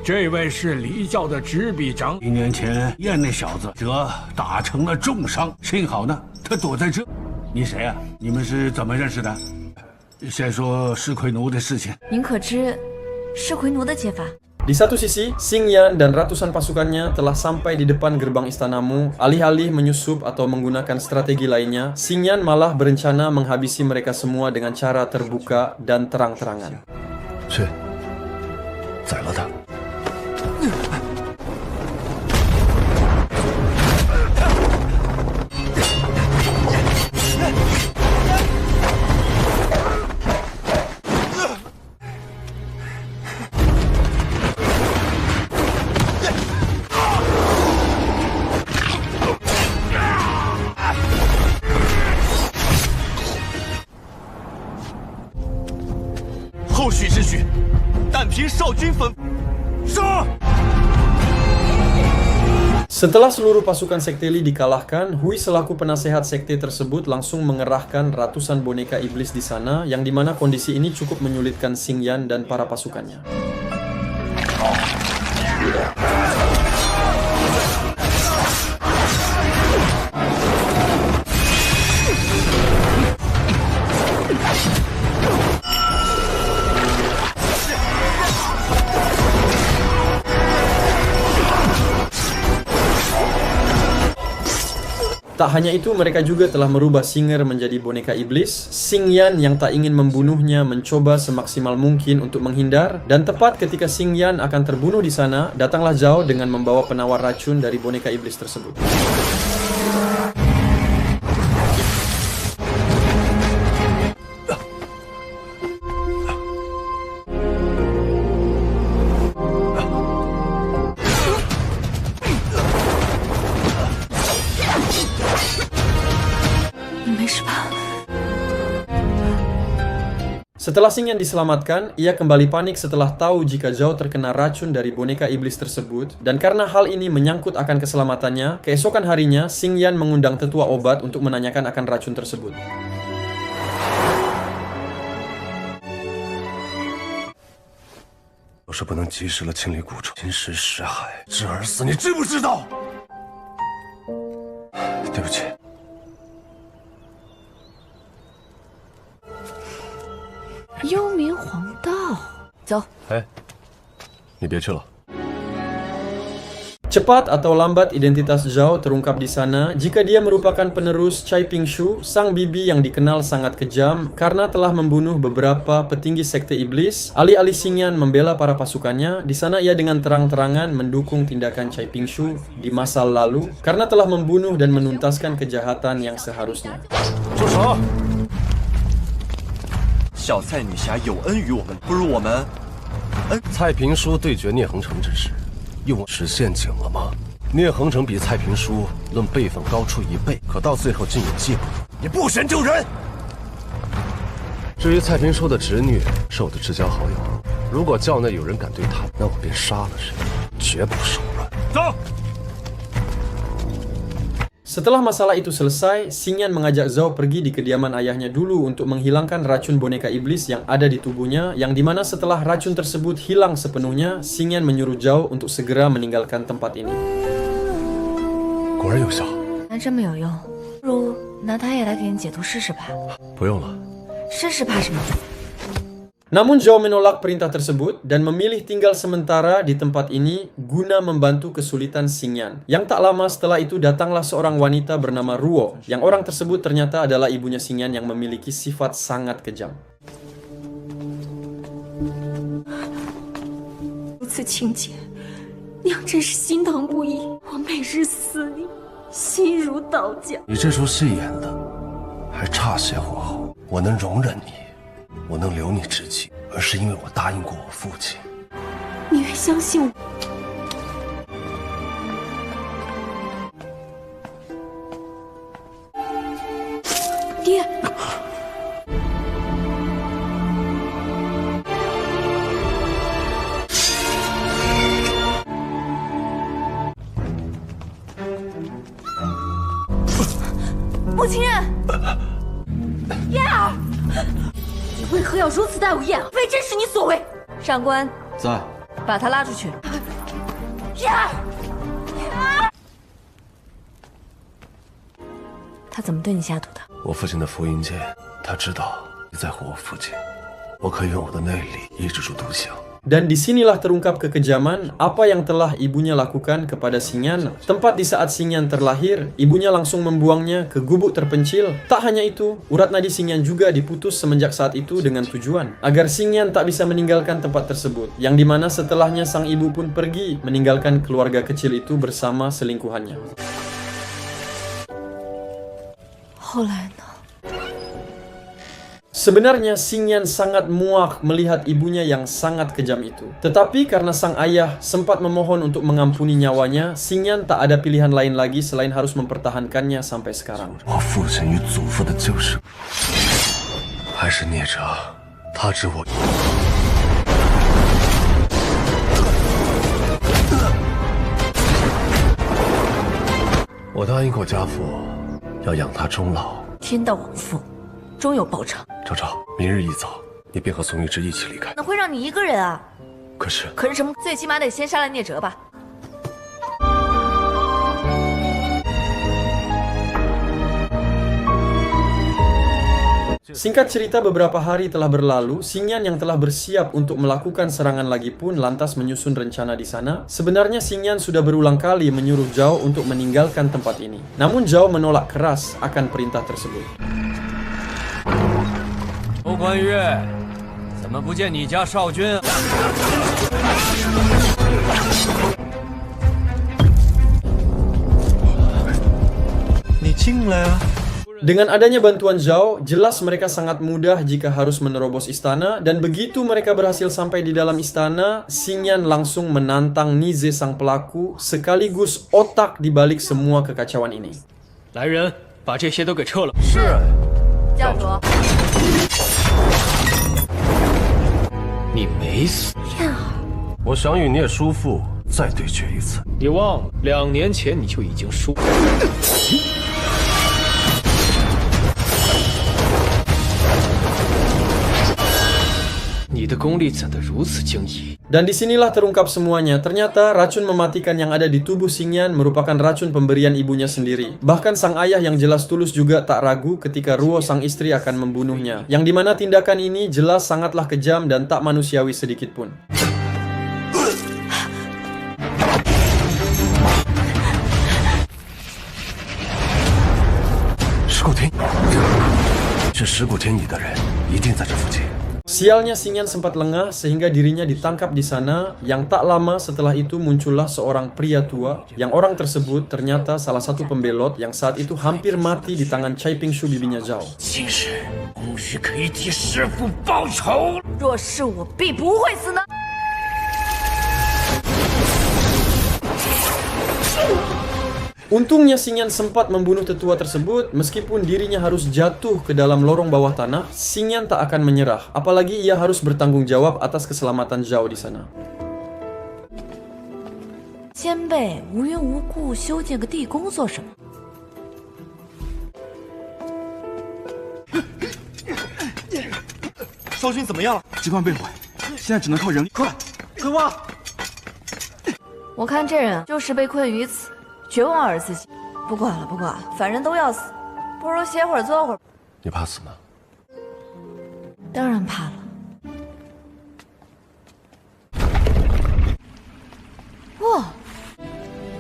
这位是黎教的执笔长。1年前燕那小子则打成了重伤，幸好呢，他躲在这。你谁啊？你们是怎么认识的？先说尸魁奴的事情。您可知尸魁奴的解法？ Di satu sisi, Xing Yan dan ratusan pasukannya telah sampai di depan gerbang istanamu. Alih-alih menyusup atau menggunakan strategi lainnya, Xing Yan malah berencana menghabisi mereka semua dengan cara terbuka dan terang-terangan. 去，宰了他。 后续之许，但凭少君吩。杀！ Setelah seluruh pasukan sekte Li dikalahkan, Hui selaku penasehat sekte tersebut langsung mengerahkan ratusan boneka iblis di sana, yang dimana kondisi ini cukup menyulitkan Xing Yan dan para pasukannya. Tak hanya itu, mereka juga telah merubah Singer menjadi boneka iblis. Xing Yan yang tak ingin membunuhnya mencoba semaksimal mungkin untuk menghindar, dan tepat ketika Xing Yan akan terbunuh di sana, datanglah Zhao dengan membawa penawar racun dari boneka iblis tersebut. Setelah Xing Yan diselamatkan, ia kembali panik setelah tahu jika Zhao terkena racun dari boneka iblis tersebut, dan karena hal ini menyangkut akan keselamatannya, keesokan harinya Xing Yan mengundang tetua obat untuk menanyakan akan racun tersebut. 要是不能及时了清理蛊虫，金石石海，智儿死，你知不知道？对不起。 幽冥黄道，走。哎，你别去了。 Cepat atau lambat identitas Zhao terungkap di sana jika dia merupakan penerus Cai Pingshu, sang bibi yang dikenal sangat kejam karena telah membunuh beberapa petinggi sekte iblis. Alih-alih Xing Yan membela para pasukannya, di sana ia dengan terang-terangan mendukung tindakan Cai Pingshu di masa lalu karena telah membunuh dan menuntaskan kejahatan yang seharusnya. 住手！小蔡女侠有恩于我们，不如我们蔡平书对决聂恒成之时，用是陷阱了吗？聂恒成比蔡平书论辈分高出1倍，可到最后竟也戒不住。你不选救人。至于蔡平书的侄女是我的至交好友，如果教内有人敢对她，那我便杀了谁，绝不手软。走。Setelah masalah itu selesai, Xingyan mengajak Zhao pergi di kediaman ayahnya dulu untuk menghilangkan racun boneka iblis yang ada di tubuhnya, yang dimana setelah racun tersebut hilang sepenuhnya, Xingyan menyuruh Zhao untuk segera meninggalkan tempat ini. 果然有效。还真没有用，不如拿它也来给你解毒试试吧。不用了。试试怕什么？ Namun Zhao menolak perintah tersebut dan memilih tinggal sementara di tempat ini guna membantu kesulitan Xingyan. Yang tak lama setelah itu datanglah seorang wanita bernama Ruo, yang orang tersebut ternyata adalah ibunya Xingyan yang memiliki sifat sangat kejam. 如此情节，娘真是心疼不已。我每日思你，心如刀绞。你这出戏演的还差些火候，我能容忍你。 我能留你至今，而是因为我答应过我父亲。你愿相信我？爹，穆清刃，燕儿。 为何要如此待我燕儿？非真是你所为！上官在，把他拉出去。燕儿，他怎么对你下毒的？我父亲的福音剑，他知道你在乎我父亲，我可以用我的内力抑制住毒性。 Dan disinilah terungkap kekejaman apa yang telah ibunya lakukan kepada Xingyan. Tempat di saat Xingyan terlahir, ibunya langsung membuangnya ke gubuk terpencil. Tak hanya itu, urat nadi Xingyan juga diputus semenjak saat itu dengan tujuan agar Xingyan tak bisa meninggalkan tempat tersebut. Yang dimana setelahnya sang ibu pun pergi meninggalkan keluarga kecil itu bersama selingkuhannya. 后来呢？ Sebenarnya Xingyan sangat muak melihat ibunya yang sangat kejam itu. Tetapi karena sang ayah sempat memohon untuk mengampuni nyawanya, Xingyan tak ada pilihan lain lagi selain harus mempertahankannya sampai sekarang. 我父亲与祖父的旧事，还是孽者，他知我。我答应过家父，要养他终老。天道往复，终有报偿。 昭昭，明日一早，你便和宋玉芝一起离开。那会让你一个人啊？可是什么？最起码得先杀了聂哲吧。 Singkat cerita, beberapa hari telah berlalu, Xingyan yang telah bersiap untuk melakukan serangan lagi pun lantas menyusun rencana di sana. Sebenarnya Xingyan sudah berulang kali menyuruh Zhao untuk meninggalkan tempat ini. Namun Zhao menolak keras akan perintah tersebut. 欧关羽，怎么不见你家少君啊？ 你进来啊！ Dengan adanya bantuan Zhao, jelas mereka sangat mudah jika harus menerobos istana, dan begitu mereka berhasil sampai di dalam istana, Xingyan langsung menantang Nize sang pelaku sekaligus otak di balik semua kekacauan ini. 来人，把这些都给撤了。是，教主。你没死。我想与聂叔父再对决一次。你忘了，2年前你就已经输了。 你的功力怎的如此惊异？ Dan disinilah terungkap semuanya. Ternyata racun mematikan yang ada di tubuh Xingyan merupakan racun pemberian ibunya sendiri. Bahkan sang ayah yang jelas tulus juga tak ragu ketika Ruo sang istri akan membunuhnya. Yang dimana tindakan ini jelas sangatlah kejam dan tak manusiawi sedikit pun. 石古天，这石古天乙的人一定在这附近。Sialnya Xingyan sempat lengah sehingga dirinya ditangkap di sana. Yang tak lama setelah itu muncullah seorang pria tua yang orang tersebut ternyata salah satu pembelot yang saat itu hampir mati di tangan Cai Pingshu bibinya Zhao. 终于可以替师父报仇。若是我，必不会死呢。 Untungnya Xingyan sempat membunuh tetua tersebut. Meskipun dirinya harus jatuh ke dalam lorong bawah tanah, Xingyan tak akan menyerah. Apalagi ia harus bertanggung jawab atas keselamatan Zhao di sana. 先辈无缘无故修建个地宫做什么？ 少君怎么样了？机关被毁，现在只能靠人力。快挖！ 我看这人就是被困于此，绝望而自尽。不管了，不管了，反正都要死，不如歇会儿坐会儿。你怕死吗？当然怕了。哇，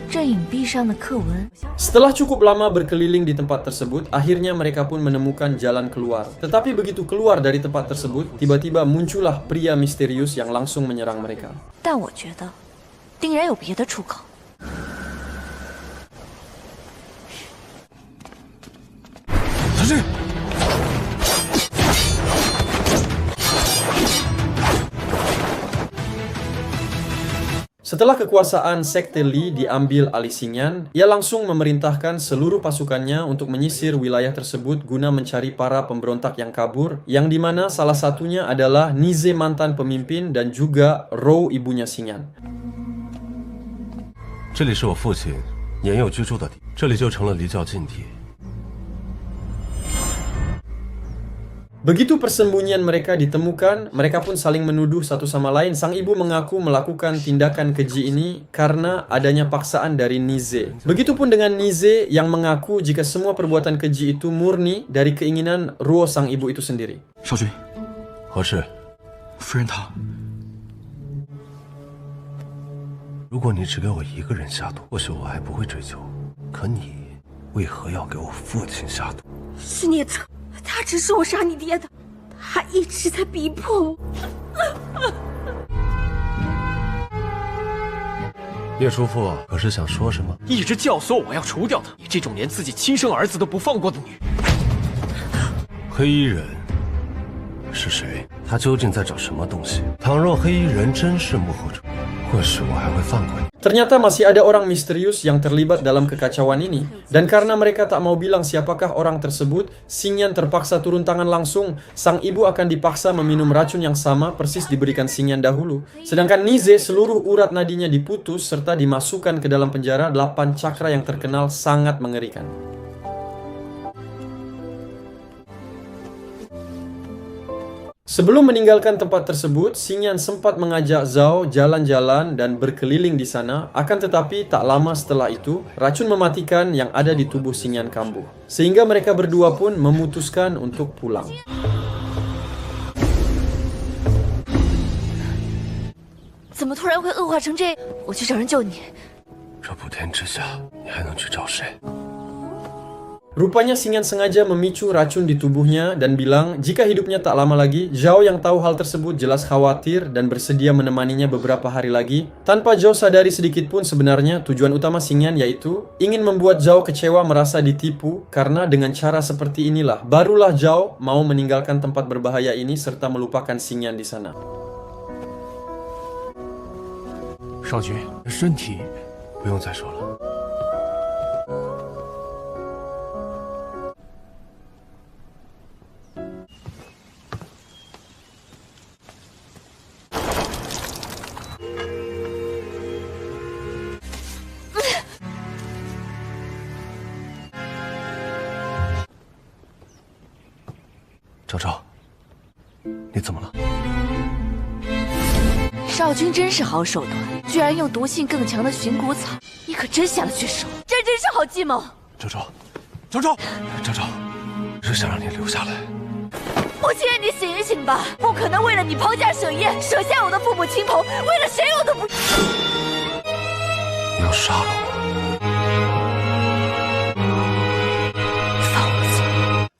这影壁上的刻纹。 Setelah cukup lama berkeliling di tempat tersebut, akhirnya mereka pun menemukan jalan keluar. Tetapi begitu keluar dari tempat tersebut, tiba-tiba muncullah pria misterius yang langsung menyerang mereka. 但我觉得，定然有别的出口。小心！ Setelah kekuasaan Sekte Li diambil alih Xingyan, ia langsung memerintahkan seluruh pasukannya untuk menyisir wilayah tersebut guna mencari para pemberontak yang kabur, yang dimana salah satunya adalah Nize mantan pemimpin dan juga Rou ibunya Xingyan. 这里是我父亲年幼居住的地，这里就成了离教禁地。 Begitu persembunyian mereka ditemukan, mereka pun saling menuduh satu sama lain. Sang ibu mengaku melakukan tindakan keji ini karena adanya paksaan dari Nize. Begitupun dengan Nize yang mengaku jika semua perbuatan keji itu murni dari keinginan Ruo sang ibu itu sendiri. 少君，何事？夫人她……如果你只给我一个人下毒，或许我还不会追究。可你为何要给我父亲下毒？ 是孽车，他指使我杀你爹的，他一直在逼迫我。叶叔父可是想说什么？一直教唆我要除掉他，你这种连自己亲生儿子都不放过的女人。黑衣人是谁？他究竟在找什么东西？倘若黑衣人真是幕后主，或许我还会放过你。 Ternyata masih ada orang misterius yang terlibat dalam kekacauan ini. Dan karena mereka tak mau bilang siapakah orang tersebut, Xingyan terpaksa turun tangan langsung. Sang ibu akan dipaksa meminum racun yang sama persis diberikan Xingyan dahulu. Sedangkan Nize seluruh urat nadinya diputus serta dimasukkan ke dalam penjara 8 cakra yang terkenal sangat mengerikan. Sebelum meninggalkan tempat tersebut, Xingyan sempat mengajak Zhao jalan-jalan dan berkeliling di sana. Akan tetapi tak lama setelah itu, racun mematikan yang ada di tubuh Xingyan kambuh. Sehingga mereka berdua pun memutuskan untuk pulang. 怎么突然会恶化成这？我去找人救你。这普天之下，你还能去找谁？ Rupanya Xingyan sengaja memicu racun di tubuhnya dan bilang jika hidupnya tak lama lagi. Zhao yang tahu hal tersebut jelas khawatir dan bersedia menemaninya beberapa hari lagi. Tanpa Zhao sadari sedikit pun sebenarnya tujuan utama Xingyan yaitu ingin membuat Zhao kecewa merasa ditipu, karena dengan cara seperti inilah barulah Zhao mau meninggalkan tempat berbahaya ini serta melupakan Xingyan di sana. 少君，身体不用再说了。 赵赵，你怎么了？少君真是好手段，居然用毒性更强的寻骨草，你可真下得去手，这真是好计谋。赵赵，赵赵，赵赵，是想让你留下来。母亲，你醒一醒吧！不可能为了你抛家舍业，舍下我的父母亲朋，为了谁我都不……你要杀了我？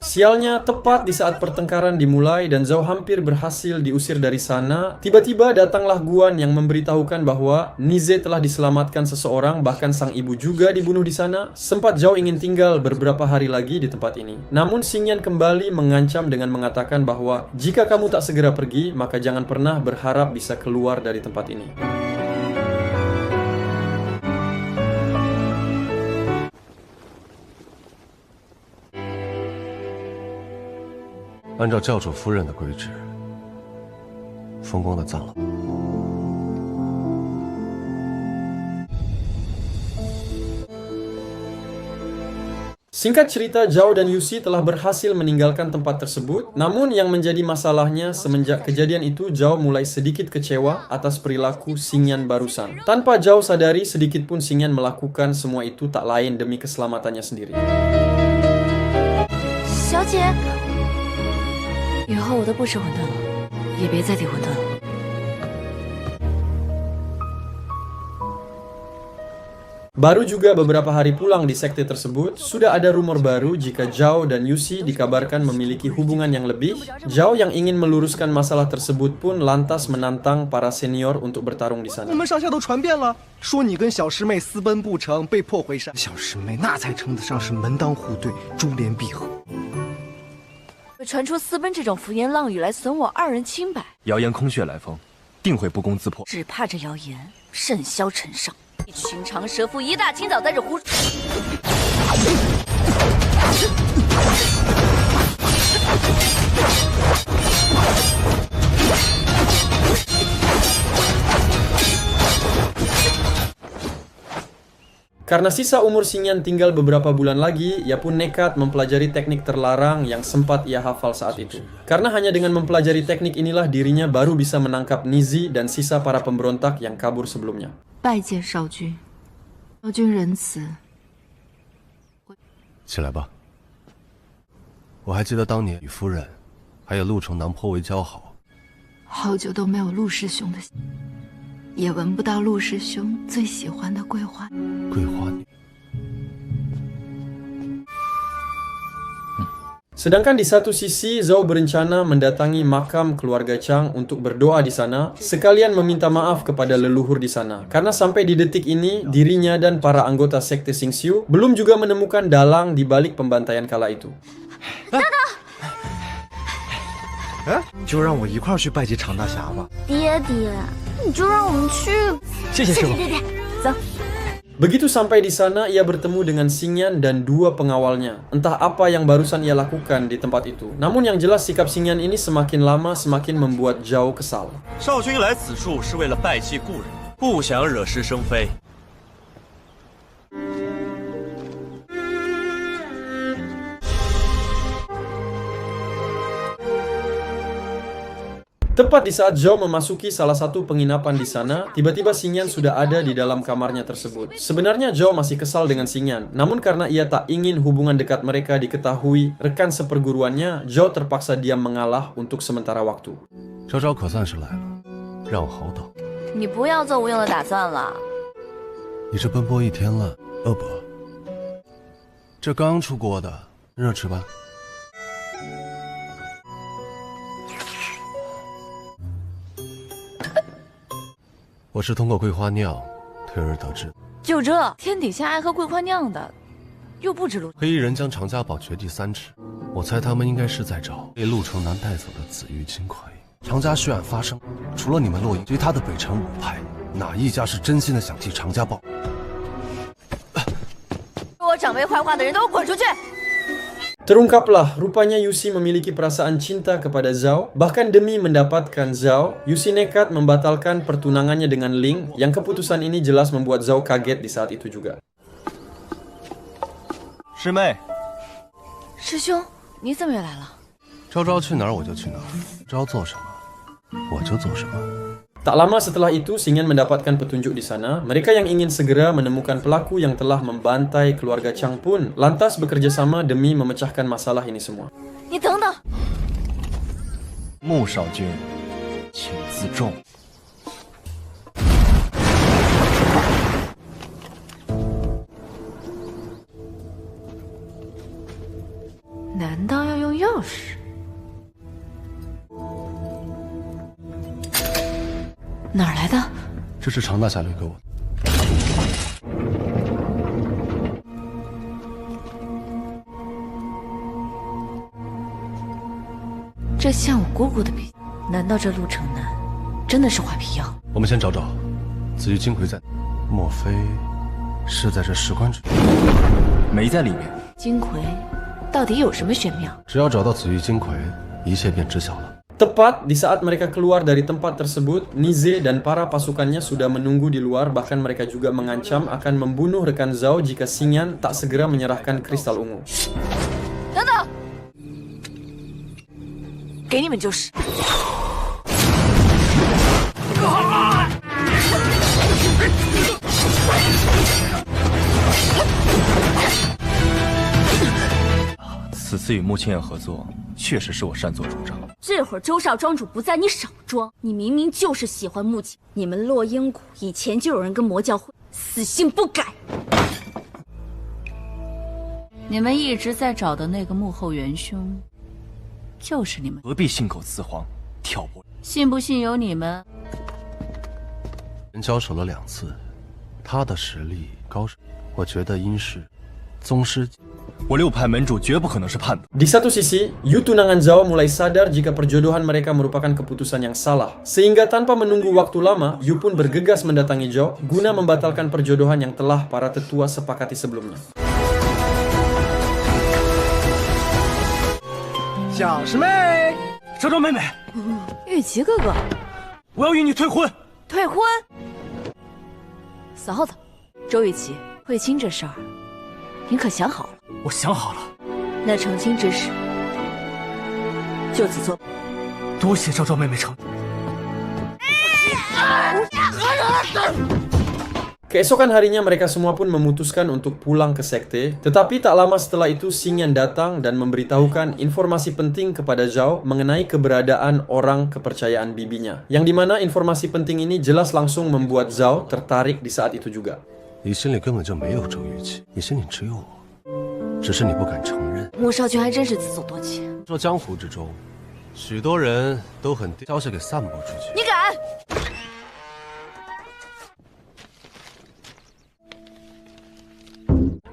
Sialnya, tepat di saat pertengkaran dimulai dan Zhao hampir berhasil diusir dari sana, tiba-tiba datanglah Guan yang memberitahukan bahwa Nize telah diselamatkan seseorang, bahkan sang ibu juga dibunuh di sana. Sempat Zhao ingin tinggal beberapa hari lagi di tempat ini. Namun Xingyan kembali mengancam dengan mengatakan bahwa jika kamu tak segera pergi, maka jangan pernah berharap bisa keluar dari tempat ini. 按照教主夫人的规制，风光的葬了。 Singkat cerita, Zhao dan Yuxi telah berhasil meninggalkan tempat tersebut. Namun yang menjadi masalahnya, semenjak kejadian itu, Zhao mulai sedikit kecewa atas perilaku Xingyan barusan. Tanpa Zhao sadari, sedikit pun Xingyan melakukan semua itu tak lain demi keselamatannya sendiri. 小姐，以后我都不吃馄饨了，也别再提馄饨了。 Baru juga beberapa hari pulang di sekte tersebut, sudah ada rumor baru jika Zhao dan Yuxi dikabarkan memiliki hubungan yang lebih. Zhao yang ingin meluruskan masalah tersebut pun lantas menantang para senior untuk bertarung di sana. 我们上下都传遍了，说你跟小师妹私奔不成，被迫回山。小师妹那才称得上是门当户对，珠联璧合。会传出私奔这种浮言浪语来损我二人清白，谣言空穴来风，定会不攻自破。只怕这谣言甚嚣尘上。 一群长舌妇，一大清早在这胡。Karena sisa umur Xingyan tinggal beberapa bulan lagi, ia pun nekat mempelajari teknik terlarang yang sempat ia hafal saat itu. Karena hanya dengan mempelajari teknik inilah dirinya baru bisa menangkap Nizi dan sisa para pemberontak yang kabur sebelumnya. 拜见少君，少君仁慈。起来吧。我还记得当年与夫人，还有陆城南颇为交好。好久都没有陆师兄的，也闻不到陆师兄最喜欢的桂花。桂花。 Sedangkan di satu sisi, Zhao berencana mendatangi makam keluarga Chang untuk berdoa di sana, sekalian meminta maaf kepada leluhur di sana. Karena sampai di detik ini, dirinya dan para anggota sekte Xingxiu belum juga menemukan dalang di balik pembantaian kala itu. 就让我一块儿去拜祭常大侠吧。爹爹，你就让我们去。谢谢师傅。爹爹，走。 Begitu sampai di sana, ia bertemu dengan Xingyan dan dua pengawalnya. Entah apa yang barusan ia lakukan di tempat itu. Namun yang jelas sikap Xingyan ini semakin lama semakin membuat Zhao kesal. 少君来此处是为了拜祭故人，不想惹是生非。 Tepat di saat Zhao memasuki salah satu penginapan di sana, tiba-tiba Xingyan sudah ada di dalam kamarnya tersebut. Sebenarnya Zhao masih kesal dengan Xingyan, namun karena ia tak ingin hubungan dekat mereka diketahui rekan seperguruannya, Zhao terpaksa diam mengalah untuk sementara waktu. 昭昭可算是来了，让我好等。你不要做无用的打算了。你这奔波一天了，饿不饿？这刚出锅的，热吃吧。 我是通过桂花酿推而得知，就这，天底下爱喝桂花酿的，又不止陆。黑衣人将常家堡掘地3尺，我猜他们应该是在找被陆城南带走的紫玉金块。常家血案发生，除了你们洛阳，其他的北辰五派，哪一家是真心的想替常家报？说我长辈坏话的人都滚出去！ Terungkaplah, rupanya Yuxi memiliki perasaan cinta kepada Zhao. Bahkan demi mendapatkan Zhao, Yuxi nekat membatalkan pertunangannya dengan Ling, yang keputusan ini jelas membuat Zhao kaget di saat itu juga. 师妹，师兄，你怎么也来了？昭昭去哪儿我就去哪儿，昭做什么我就做什么。 Tak lama setelah itu, Xingyan mendapatkan petunjuk di sana. Mereka yang ingin segera menemukan pelaku yang telah membantai keluarga Chang pun lantas bekerja sama demi memecahkan masalah ini semua. 你等等，穆少君，请自重。难道要用钥匙？哪儿来的？这是常大侠留给我的。这像我姑姑的笔。难道这陆城南真的是画皮药？我们先找找紫玉金魁在，莫非是在这石棺之中？没在里面。金魁到底有什么玄妙？只要找到紫玉金魁，一切便知晓了。Tepat di saat mereka keluar dari tempat tersebut, Nize dan para pasukannya sudah menunggu di luar, bahkan mereka juga mengancam akan membunuh rekan Zhao jika Xingyan tak segera menyerahkan kristal ungu. 等等，给你们就是。此次与穆清远合作，确实是我擅作主张。这会儿周少庄主不在，你少装！你明明就是喜欢穆清。你们落英谷以前就有人跟魔教会，死性不改。你们一直在找的那个幕后元凶，就是你们。何必信口雌黄，挑拨？信不信由你们。人交手了2次，他的实力高手，我觉得应是宗师。我6派门主绝不可能是叛徒。 Di satu sisi, Yu tunangan Zhao mulai sadar jika perjodohan mereka merupakan keputusan yang salah. Sehingga tanpa menunggu waktu lama, Yu pun bergegas mendatangi Zhao guna membatalkan perjodohan yang telah para tetua sepakati sebelumnya. 小师妹，周周妹妹，玉琪哥哥，我要与你退婚。退婚？嫂子，周玉琪，慧清这事儿，你可想好了？我想好了。那成亲之事，就此做。多谢周周妹妹成。 Keesokan harinya mereka semua pun memutuskan untuk pulang ke sekte, tetapi tak lama setelah itu Xingyan datang dan memberitahukan informasi penting kepada Zhao mengenai keberadaan orang kepercayaan bibinya. Yang dimana informasi penting ini jelas langsung membuat Zhao tertarik di saat itu juga. 你心里根本就没有周玉琪，你心里只有我，只是你不敢承认。穆少君还真是自作多情。说江湖之中，许多人都很消息给散播出去。你敢？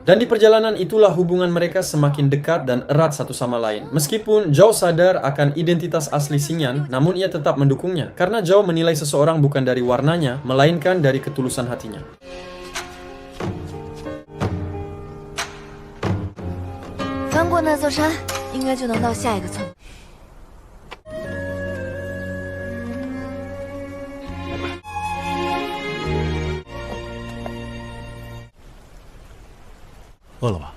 Dan di perjalanan itulah hubungan mereka semakin dekat dan erat satu sama lain. Meskipun Zhao sadar akan identitas asli Xingyan, namun ia tetap mendukungnya. Karena Zhao menilai seseorang bukan dari warnanya, melainkan dari ketulusan hatinya. 翻过那座山，应该就能到下一个村。 饿了吧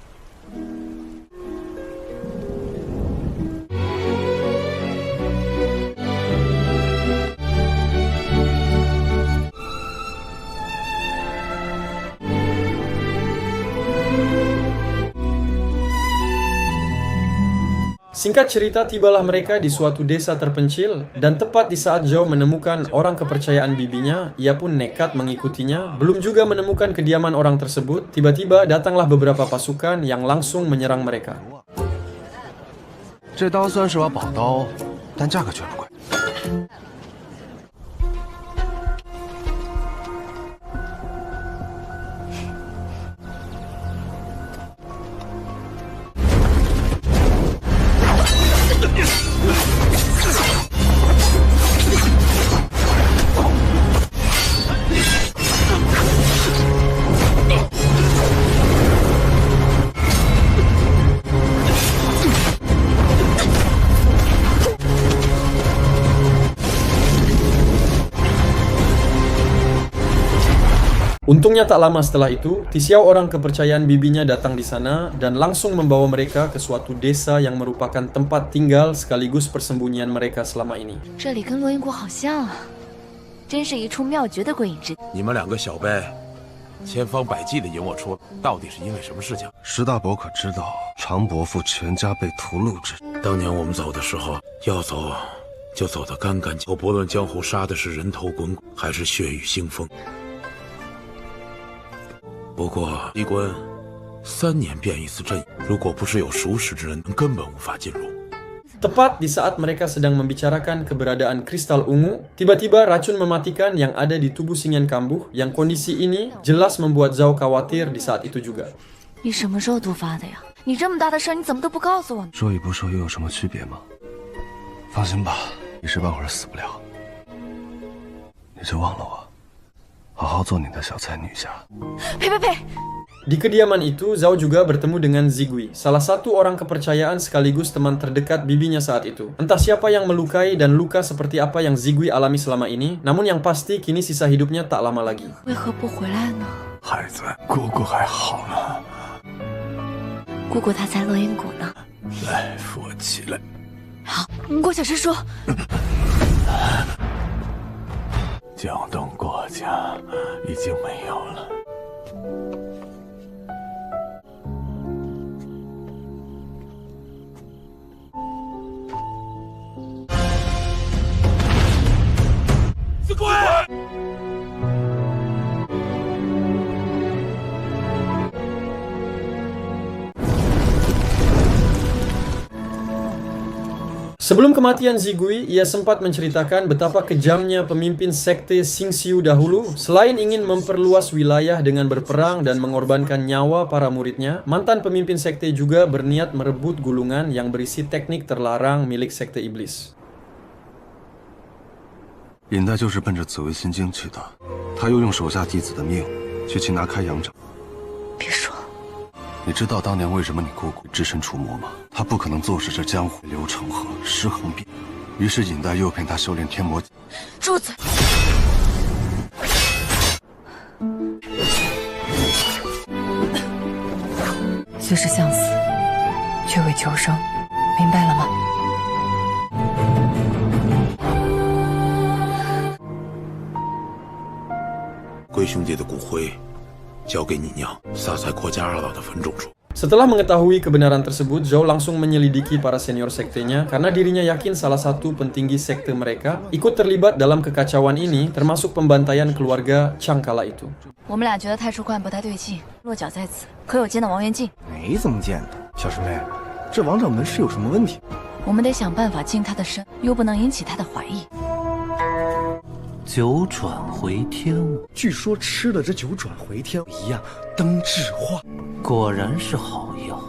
？Singkat cerita, tibalah mereka di suatu desa terpencil, dan tepat di saat Zhao menemukan orang kepercayaan bibinya, ia pun nekat mengikutinya. Belum juga menemukan kediaman orang tersebut, tiba-tiba datanglah beberapa pasukan yang langsung menyerang mereka. 这刀虽然是把宝刀，但价格却不贵。 Untungnya tak lama setelah itu, Tisiao orang kepercayaan bibinya datang di sana dan langsung membawa mereka ke suatu desa yang merupakan tempat tinggal sekaligus persembunyian mereka selama ini. 这里跟罗英国好像啊，真是一处妙绝的归隐之地。你们2个小辈，千方百计的引我出来，到底是因为什么事情？石大伯可知道常伯父全家被屠戮之？当年我们走的时候，要走就走得干干净净，不论江湖杀的是人头滚滚，还是血雨腥风。 不过，衣冠3年变一次阵营，如果不是有熟识之人，根本无法进入。 Tepat di saat mereka sedang membicarakan keberadaan kristal ungu, tiba-tiba racun mematikan yang ada di tubuh Xingyan kambuh, yang kondisi ini jelas membuat Zhao khawatir di saat itu juga. 你什么时候毒发的呀？你这么大的事，你怎么都不告诉我呢？说与不说又有什么区别吗？放心吧，一时半会儿死不了。你就忘了我，好好做你的小才女侠。呸呸呸！ Di kediaman itu, Zhao juga bertemu dengan Zigui, salah satu orang kepercayaan sekaligus teman terdekat bibinya saat itu. Entah siapa yang melukai dan luka seperti apa yang Zigui alami selama ini, namun yang pasti kini sisa hidupnya tak lama lagi. 为何不回来呢？孩子，姑姑还好呢。姑姑她在乐音谷呢。来，扶我起来。好，郭小师叔。江东郭家已经没有了。 死鬼！ Sebelum kematian Zigui, ia sempat menceritakan betapa kejamnya pemimpin sekte Xingxiu dahulu. Selain ingin memperluas wilayah dengan berperang dan mengorbankan nyawa para muridnya, mantan pemimpin sekte juga berniat merebut gulungan yang berisi teknik terlarang milik sekte iblis. 尹代就是奔着紫薇心经去的，他又用手下弟子的命去擒拿开阳掌。别说，你知道当年为什么你姑姑只身出没吗？他不可能坐视这江湖流成河，尸横遍。于是尹代诱骗他修炼天魔。住嘴！虽是相死，却为求生，明白了吗？ 龟兄弟的骨灰交给你娘，撒在郭家二老的坟冢处。 Setelah mengetahui kebenaran tersebut, Zhao langsung menyelidiki para senior sektenya karena dirinya yakin salah satu petinggi sekte mereka ikut terlibat dalam kekacauan ini, termasuk pembantaian keluarga Chang kala itu. 我们俩觉得太初观不太对劲，落脚在此，可有见到王元敬？没怎么见到。小师妹，这王掌门是有什么问题？我们得想办法净他的身，又不能引起他的怀疑。 九转回天物，据说吃了这九转回天一样灯智化，果然是好药。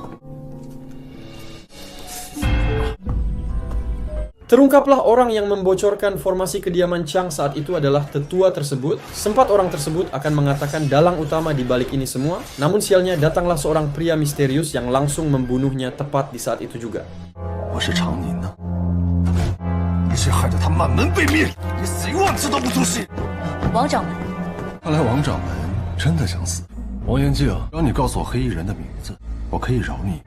Terungkaplah orang yang membocorkan formasi kediaman Chang saat itu adalah tetua tersebut. Sempat orang tersebut akan mengatakan dalang utama di balik ini semua, namun sialnya datanglah seorang pria misterius yang langsung membunuhnya tepat di saat itu juga. 我是常宁呢。 你是害得他满门被灭，你死1万次都不足惜。王掌门，看来王掌门真的想死。王延敬，只要你告诉我黑衣人的名字，我可以饶你。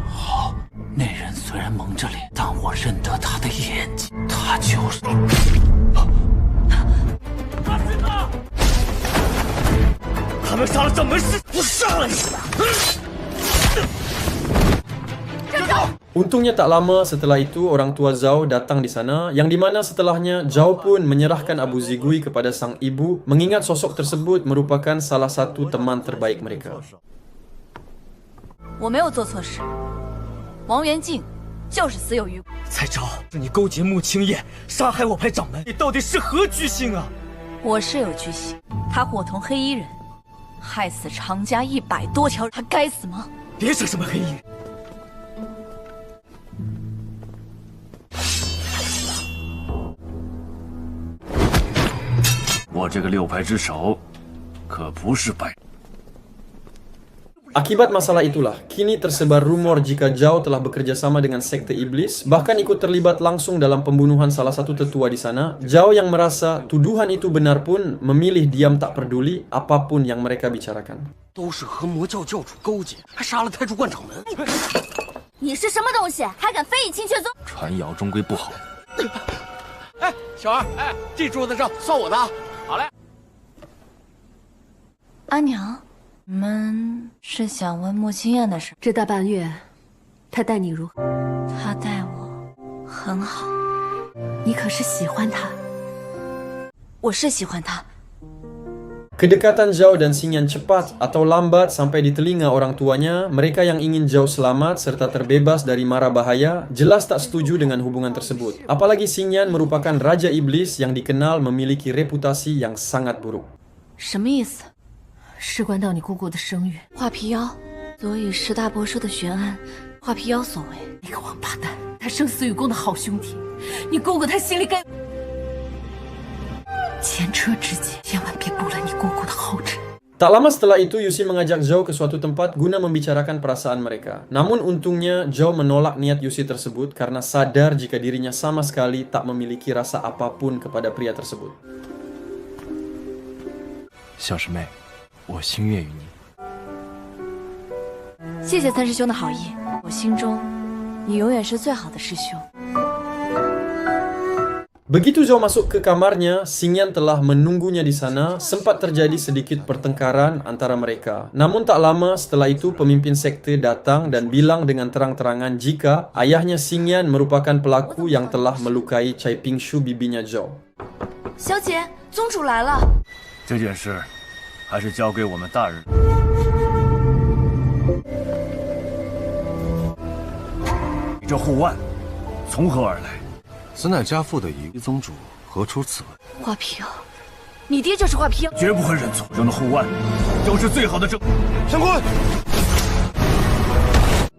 好，那人虽然蒙着脸，但我认得他的眼睛，他就是。打死他！他们杀了掌门师，我杀了你！站住！ Untungnya tak lama setelah itu orang tua Zhao datang di sana, yang dimana setelahnya Zhao pun menyerahkan Abu Zigui kepada sang ibu, mengingat sosok tersebut merupakan salah satu teman terbaik mereka. 我没有做错事，王元敬就是死有余辜。蔡昭，是你勾结穆青叶，杀害我派掌门，你到底是何居心啊？我是有居心，他伙同黑衣人，害死常家100多条，他该死吗？别扯什么黑衣人。 我这个6排之首，可不是白。 Akibat masalah itulah, kini tersebar rumor jika Zhao telah bekerja sama dengan sekte iblis, bahkan ikut terlibat langsung dalam pembunuhan salah satu tetua di sana. Zhao yang merasa tuduhan itu benar pun memilih diam tak peduli apapun yang mereka bicarakan. 都是和魔教教主勾结，还杀了太初观掌门。你是什么东西，还敢非议清阙宗？传谣终归不好。哎，小二，哎，这桌子账算我的啊！好嘞。阿娘，你们是想问穆青燕的事？这大半月，他待你如何？他待我很好。你可是喜欢他？我是喜欢他， Kedekatan Zhao dan Xingyan cepat atau lambat sampai di telinga orang tuanya. Mereka yang ingin Zhao selamat serta terbebas dari mara bahaya jelas tak setuju dengan hubungan tersebut. Apalagi Xingyan merupakan Raja Iblis yang dikenal memiliki reputasi yang sangat buruk. 什么意思？事关到你姑姑的声誉，画皮妖，所以石大伯说的悬案，画皮妖所为。你个王八蛋，他生死与共的好兄弟，你姑姑她心里该……前车之鉴，千万别步了你姑姑的后尘。 Tak lama setelah itu, Yuxi mengajak Zhao ke suatu tempat guna membicarakan perasaan mereka. Namun untungnya, Zhao menolak niat Yuxi tersebut karena sadar jika dirinya sama sekali tak memiliki rasa apapun kepada pria tersebut. 小师妹，我心悦于你。谢谢三师兄的好意，我心中你永远是最好的师兄。 Begitu Zhao masuk ke kamarnya, Xingyan telah menunggunya di sana. Sempat terjadi sedikit pertengkaran antara mereka. Namun tak lama setelah itu, pemimpin sekte datang dan bilang dengan terang-terangan jika ayahnya Xingyan merupakan pelaku yang telah melukai Cai Pingshu, bibinya Zhao. 小姐，宗主来了。这件事还是交给我们大人。你这护腕从何而来？ 此乃家父的遗物，宗主何出此文？画皮妖，你爹就是画皮妖，绝不会认错。中的护腕就是最好的证。上官。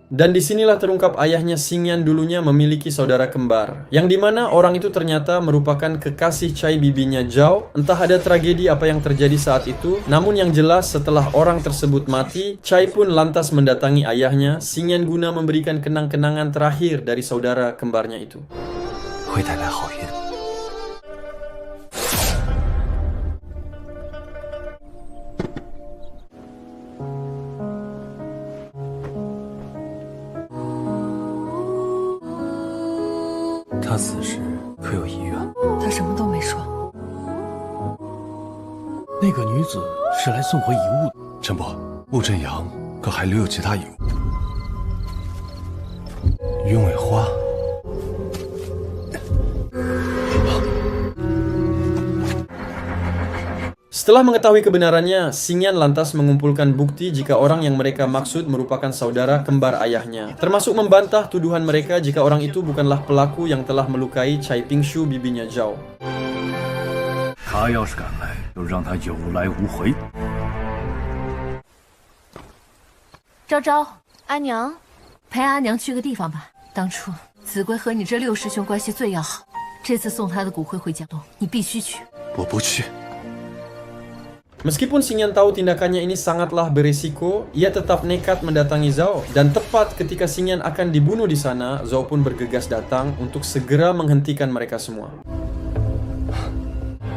Dan disinilah terungkap ayahnya Xingyan dulunya memiliki saudara kembar, yang dimana orang itu ternyata merupakan kekasih Cai bibinya Zhao. Entah ada tragedi apa yang terjadi saat itu, namun yang jelas setelah orang tersebut mati, Cai pun lantas mendatangi ayahnya Xingyan guna memberikan kenang-kenangan terakhir dari saudara kembarnya itu. 会带来好运。他死时可有遗愿？他什么都没说。那个女子是来送回遗物的。陈伯，陆振阳可还留有其他遗物？鸢尾花。 Setelah mengetahui kebenarannya, Xingyan lantas mengumpulkan bukti jika orang yang mereka maksud merupakan saudara kembar ayahnya. Termasuk membantah tuduhan mereka jika orang itu bukanlah pelaku yang telah melukai Cai Pingshu, bibinya Zhao. 他要是敢来，就让他有来无回。昭昭，阿娘，陪阿娘去个地方吧。当初子规和你这六师兄关系最要好，这次送他的骨灰回江东，你必须去。我不去。 Meskipun Xingyan tahu tindakannya ini sangatlah berisiko, ia tetap nekat mendatangi Zhao. Dan tepat ketika Xingyan akan dibunuh di sana, Zhao pun bergegas datang untuk segera menghentikan mereka semua.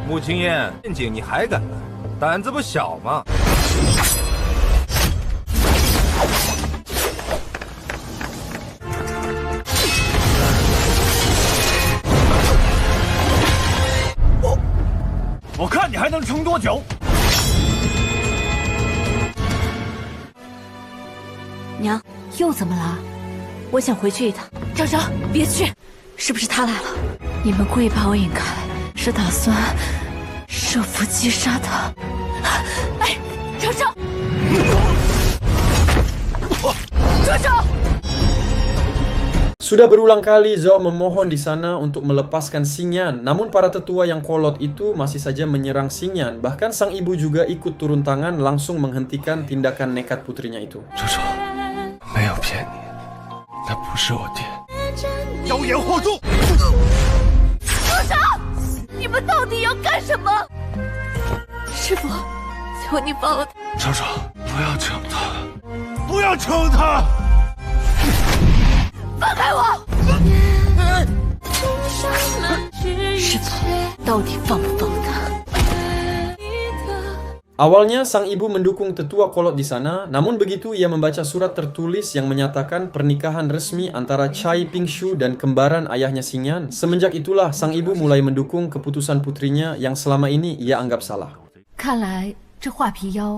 穆青燕，陷阱你还敢来？胆子不小嘛！ 我看你还能撑多久？ 娘，又怎么了？我想回去一趟。昭昭，别去！是不是他来了？你们故意把我引开，是打算设伏击杀他？哎，昭昭，住手！ Sudah berulang kali Zhao memohon di sana untuk melepaskan Xingyan, namun para tetua yang kolot itu masih saja menyerang Xingyan. Bahkan sang ibu juga ikut turun tangan langsung menghentikan tindakan nekat putrinya itu. 没有骗你，那不是我爹。妖言惑众！住手！你们到底要干什么？师傅，求你放了他！昭昭，不要整他，不要撑他！ 放开我！师傅，到底放不放他？ Awalnya sang ibu mendukung tetua kolot di sana, namun begitu ia membaca surat tertulis yang menyatakan pernikahan resmi antara Cai Pingshu dan kembaran ayahnya Xingyan. Semenjak itulah sang ibu mulai mendukung keputusan putrinya yang selama ini ia anggap salah. 看来这画皮妖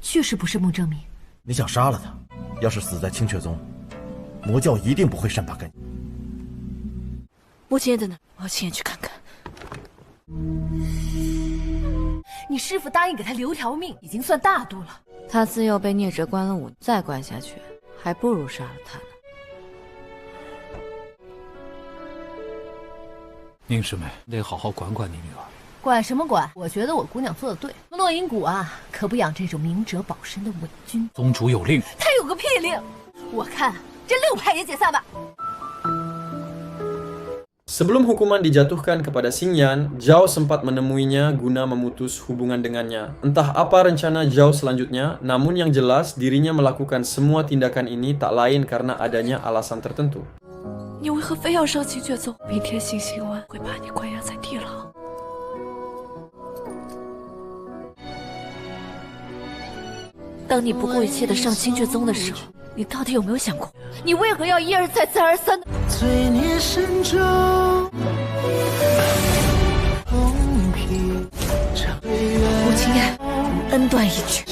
确实不是穆正明。你想杀了他，要是死在清阙宗，魔教一定不会善罢甘休。穆青燕在哪？我要亲眼去看看。你师傅答应给他留条命，已经算大度了。他自幼被聂哲关了5年，再关下去，还不如杀了他呢。宁师妹，得好好管管你女儿。管什么管？我觉得我姑娘做的对。洛阴谷啊，可不养这种明哲保身的伪君。宗主有令。他有个屁令！我看这6派也解散吧。Sebelum hukuman dijatuhkan kepada Xingyan, Zhao sempat menemuinya guna memutus hubungan dengannya. Entah apa rencana Zhao selanjutnya, namun yang jelas dirinya melakukan semua tindakan ini tak lain karena adanya alasan tertentu. 你为何非要上清阙宗？明天星星湾会把你关押在地牢。当你不顾一切的上清阙宗的时候，你到底有没有想过，你为何要一而再、再而三的？罪孽深重，吴清燕，恩断义绝。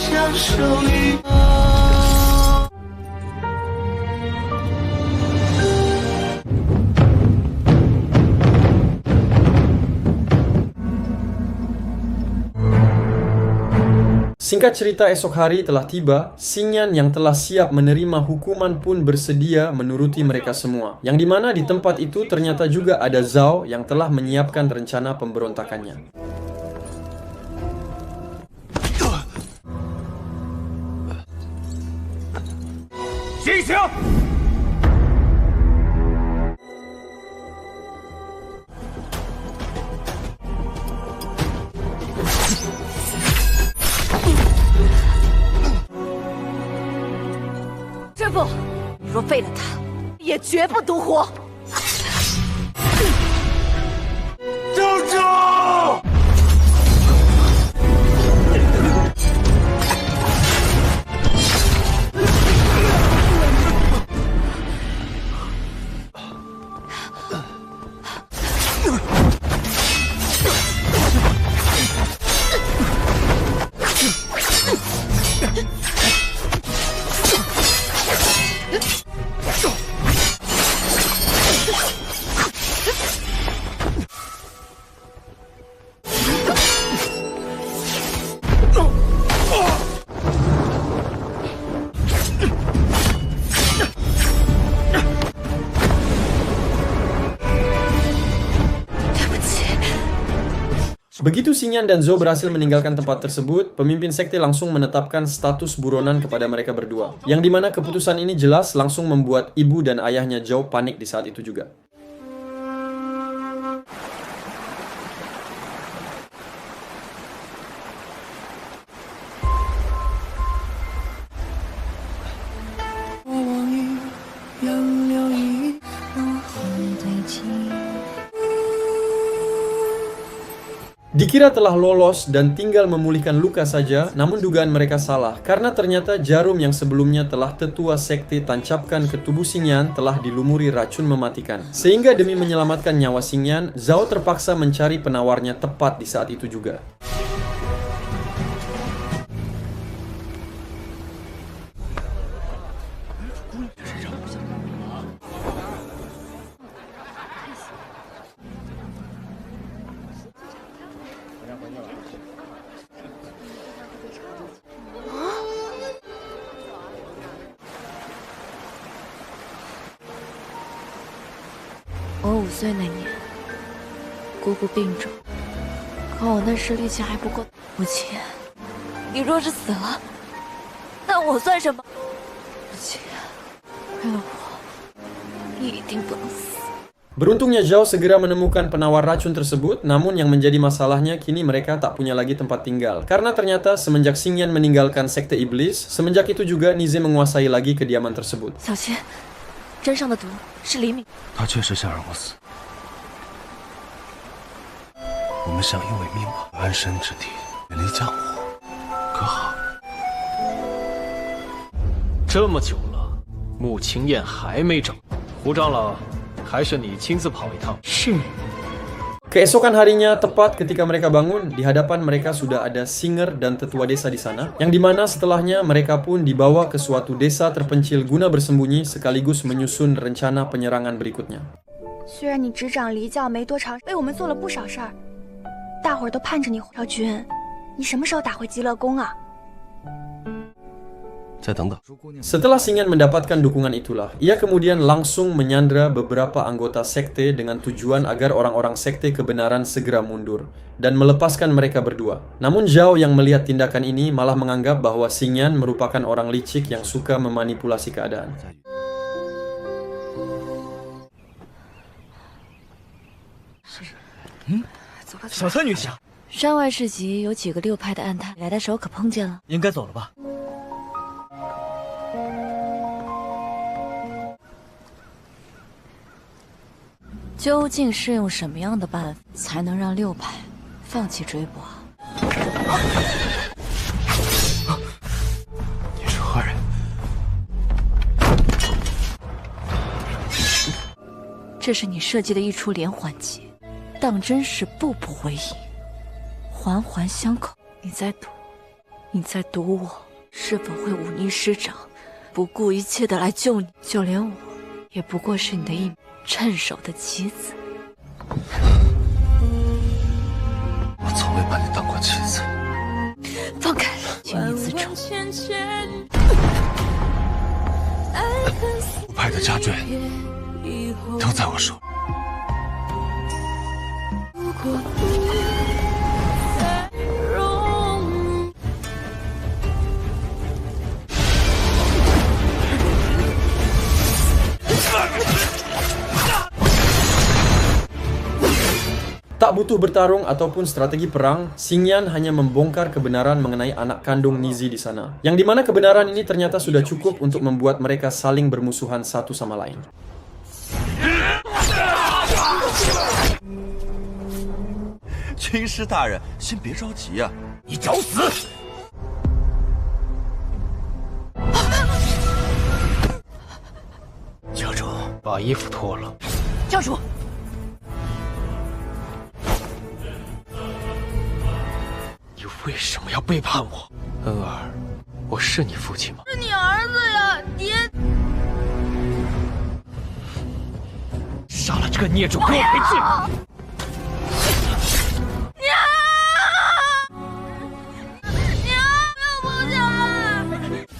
Singkat cerita, esok hari telah tiba. Xingyan yang telah siap menerima hukuman pun bersedia menuruti mereka semua. Yang dimana di tempat itu ternyata juga ada Zhao yang telah menyiapkan rencana pemberontakannya. Xingxiang! 师傅，若废了他，也绝不独活。州主！Begitu Xingyan dan Zhou berhasil meninggalkan tempat tersebut, pemimpin sekte langsung menetapkan status buronan kepada mereka berdua. Yang dimana keputusan ini jelas langsung membuat ibu dan ayahnya Zhou panik di saat itu juga. Dikira telah lolos dan tinggal memulihkan luka saja, namun dugaan mereka salah karena ternyata jarum yang sebelumnya telah tetua sekte tancapkan ke tubuh Xingyan telah dilumuri racun mematikan. Sehingga demi menyelamatkan nyawa Xingyan, Zhao terpaksa mencari penawarnya tepat di saat itu juga.我5岁那年，姑姑病重，可我那时力气还不够。母亲，你若是死了，那我算什么？母亲，为了我，你一定不能死。 Beruntungnya Zhao segera menemukan penawar racun tersebut, namun yang menjadi masalahnya kini mereka tak punya lagi tempat tinggal. Karena ternyata semenjak Xingyan meninggalkan sekte iblis, semenjak itu juga Nize menguasai lagi kediaman tersebut. 小心，针上的毒是黎明。他确实想让我死。我们相依为命吧，安身之地，远离江湖，可好？这么久了，穆青燕还没整，胡长老。 还是你亲自跑一趟。是。Keesokan harinya, tepat ketika mereka bangun, di hadapan mereka sudah ada Singer dan tetua desa di sana, yang dimana setelahnya mereka pun dibawa ke suatu desa terpencil guna bersembunyi sekaligus menyusun rencana penyerangan berikutnya. 虽然你执掌离教没多长，为我们做了不少事儿，大伙儿都盼着你。姚军，你什么时候打回极乐宫啊？ 再等等。 Setelah Xingyan mendapatkan dukungan itulah, ia kemudian langsung menyandra beberapa anggota sekte dengan tujuan agar orang-orang sekte kebenaran segera mundur dan melepaskan mereka berdua. Namun Zhao yang melihat tindakan ini malah menganggap bahwa Xingyan merupakan orang licik yang suka memanipulasi keadaan. 小蔡女侠，山外市集有几个六派的暗探，来的时候可碰见了？应该走了吧？ 究竟是用什么样的办法才能让六派放弃追捕啊？你是何人？这是你设计的一出连环计，当真是步步为营，环环相扣。你在赌我是否会忤逆师长，不顾一切的来救你？就连我，也不过是你的一趁手的棋子。我从未把你当过棋子。放开，请你自重。五派的家眷都在我手里。Tak butuh bertarung ataupun strategi perang, Xingyan hanya membongkar kebenaran mengenai anak kandung Nizi di sana. Yang dimana kebenaran ini ternyata sudah cukup untuk membuat mereka saling bermusuhan satu sama lain. 军师大人，先别着急呀，你找死！教主，把衣服脱了。教主。 你为什么要背叛我？恩儿，我是你父亲吗？是你儿子呀，爹！杀了这个孽种，给我回去！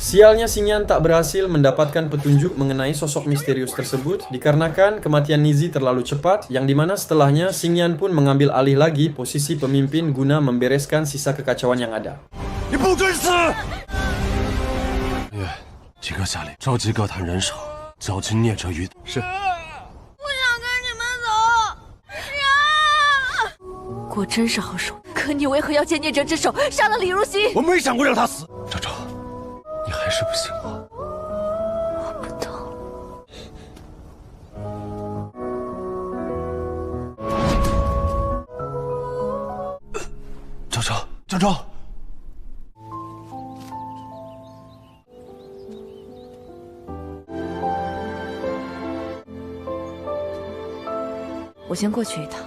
Sialnya Xingyan tak berhasil mendapatkan petunjuk mengenai sosok misterius tersebut dikarenakan kematian Nizi terlalu cepat, yang dimana setelahnya Xingyan pun mengambil alih lagi posisi pemimpin guna membereskan sisa kekacauan yang ada. 你不准死！月，几个下令，召集各坛人手，绞尽孽者于是。 果真是好手，可你为何要借孽者之手杀了李如新？我没想过让他死。周周，你还是不信我。我不懂。周周，周周，我先过去一趟。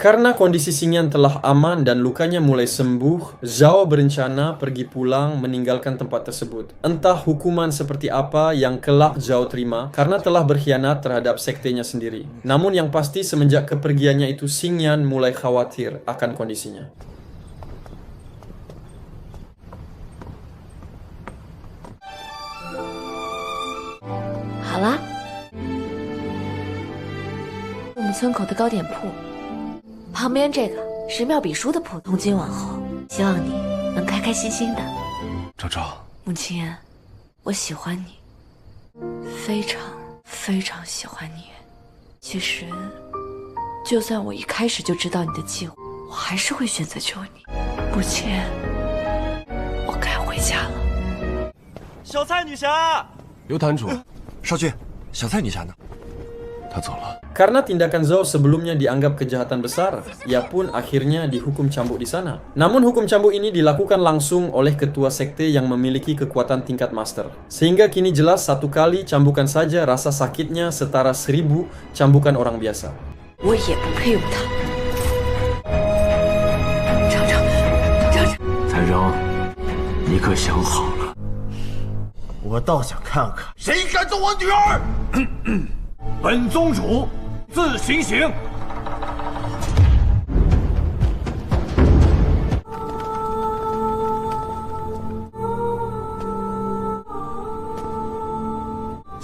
Karena kondisi Xingyan telah aman dan lukanya mulai sembuh, Zhao berencana pergi pulang meninggalkan tempat tersebut. Entah hukuman seperti apa yang kelak Zhao terima karena telah berkhianat terhadap sektenya sendiri. Namun yang pasti semenjak kepergiannya itu Xingyan mulai khawatir akan kondisinya. Halo, 我们村口的糕点铺。 旁边这个是妙笔书的铺，从今往后，希望你能开开心心的。周周，母亲，我喜欢你，非常非常喜欢你。其实，就算我一开始就知道你的计划，我还是会选择救你。母亲，我该回家了。小蔡女侠，刘坛主，少君，小蔡女侠呢？ 他走了。 Karena tindakan Zhao sebelumnya dianggap kejahatan besar, ia pun akhirnya dihukum cambuk di sana. Namun hukum cambuk ini dilakukan langsung oleh ketua sekte yang memiliki kekuatan tingkat master. Sehingga kini jelas satu kali cambukan saja rasa sakitnya setara 1000 cambukan orang biasa. 我也不配用它。彩荣，你可想好了？我倒想看看谁敢揍我女儿！本宗主自行刑。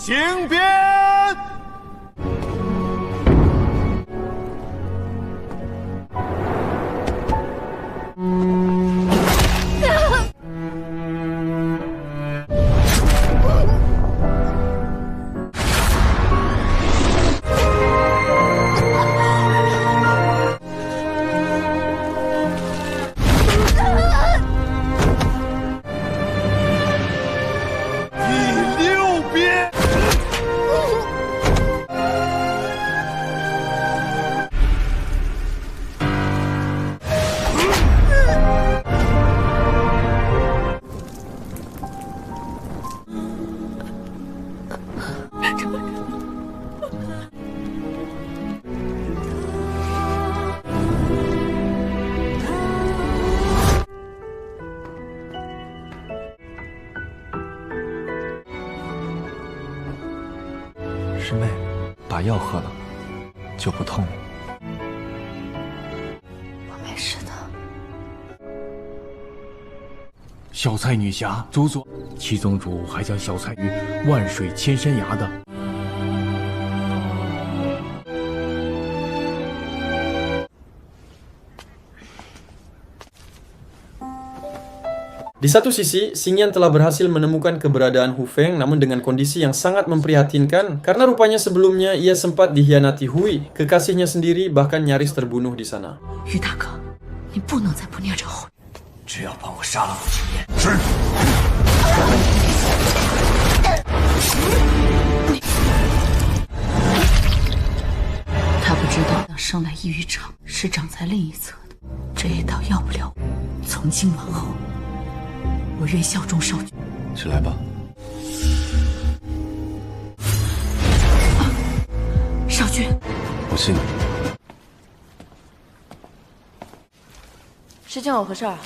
行鞭。师妹，把药喝了，就不痛了。我没事的。小菜女侠主佐，七宗主还将小菜于万水千山崖的。Di satu sisi, Xingyan telah berhasil menemukan keberadaan Hu Feng namun dengan kondisi yang sangat memprihatinkan karena rupanya sebelumnya ia sempat dikhianati Hui, kekasihnya sendiri bahkan nyaris terbunuh di sana. 于大哥，你不能再不念着后。只要帮我杀了母亲燕。是。他不知道生来异域场是长在另一侧的，这一刀要不了我。从今往后。 我愿效忠少君。起来吧。少君，我信你。师兄有何事儿？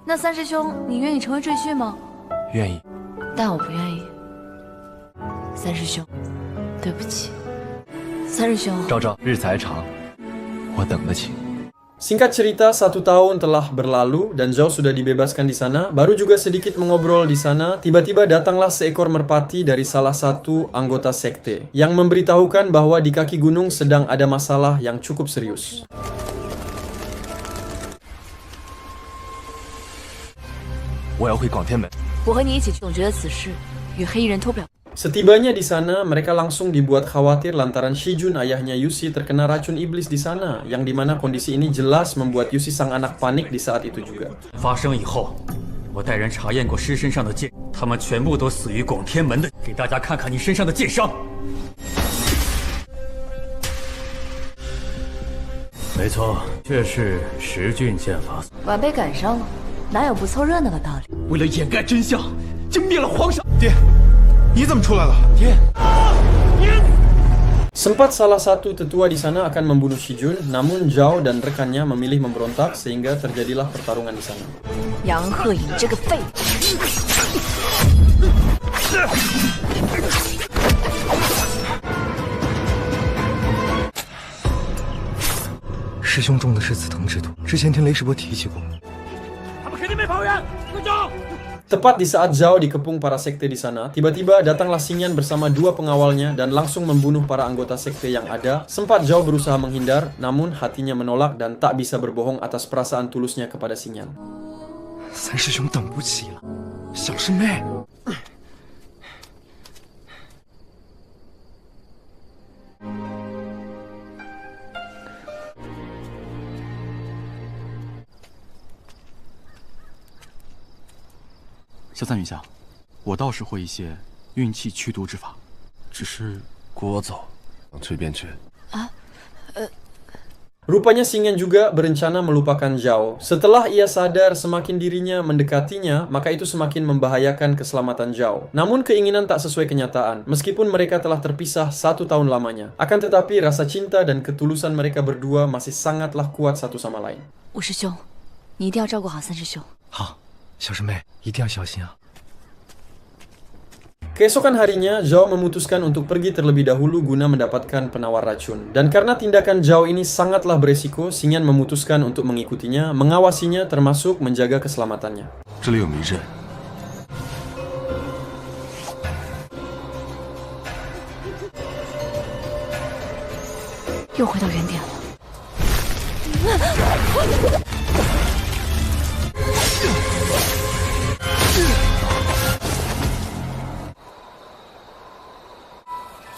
那三师兄，你愿意成为赘婿吗？愿意，但我不愿意。三师兄，对不起。三师兄，昭昭，日子还长，我等得起。 Singkat cerita, 1 tahun telah berlalu dan Zhao sudah dibebaskan di sana. Baru juga sedikit mengobrol di sana, tiba-tiba datanglah seekor merpati dari salah satu anggota sekte yang memberitahukan bahwa di kaki gunung sedang ada masalah yang cukup serius. Setibanya di sana, mereka langsung dibuat khawatir lantaran Shijun ayahnya Yushi terkena racun iblis di sana, yang dimana kondisi ini jelas membuat Yushi sang anak panik di saat itu juga. 发生以后，我带人查验过尸身上的剑，他们全部都死于广天门的。给大家看看你身上的剑伤。没错，确是十俊剑法。晚辈赶上了，哪有不凑热闹的道理？为了掩盖真相，竟灭了皇上。爹。 你怎么出来了，爹？Sempat salah satu tetua di sana akan membunuh Shijun, namun Zhao dan rekannya memilih memberontak sehingga terjadilah pertarungan di sana. Yang He Ying 这个废物！师兄中的是紫藤之毒，之前听雷师伯提起过。他们肯定没跑远，快走！ Tepat di saat Zhao dikepung para sekte di sana, tiba-tiba datanglah Xingyan bersama 2 pengawalnya dan langsung membunuh para anggota sekte yang ada. Sempat Zhao berusaha menghindar, namun hatinya menolak dan tak bisa berbohong atas perasaan tulusnya kepada Xingyan. 三师兄等不起了，小师妹。小三女侠，我倒是会一些运气驱毒之法，只是聒噪，这边去。Rupanya Xingyan juga berencana melupakan Zhao. Setelah ia sadar semakin dirinya mendekatinya, maka itu semakin membahayakan keselamatan Zhao. Namun keinginan tak sesuai kenyataan, meskipun mereka telah terpisah 1 tahun lamanya. Akan tetapi rasa cinta dan ketulusan mereka berdua masih sangatlah kuat satu sama lain. 五师兄，你一定要照顾好三师兄。好。 小师妹一定要小心啊！ Keesokan harinya, Zhao memutuskan untuk pergi terlebih dahulu guna mendapatkan penawar racun. Dan karena tindakan Zhao ini sangatlah beresiko, Xingyan memutuskan untuk mengikutinya, mengawasinya termasuk menjaga keselamatannya. 这里有迷阵，又回到原点了。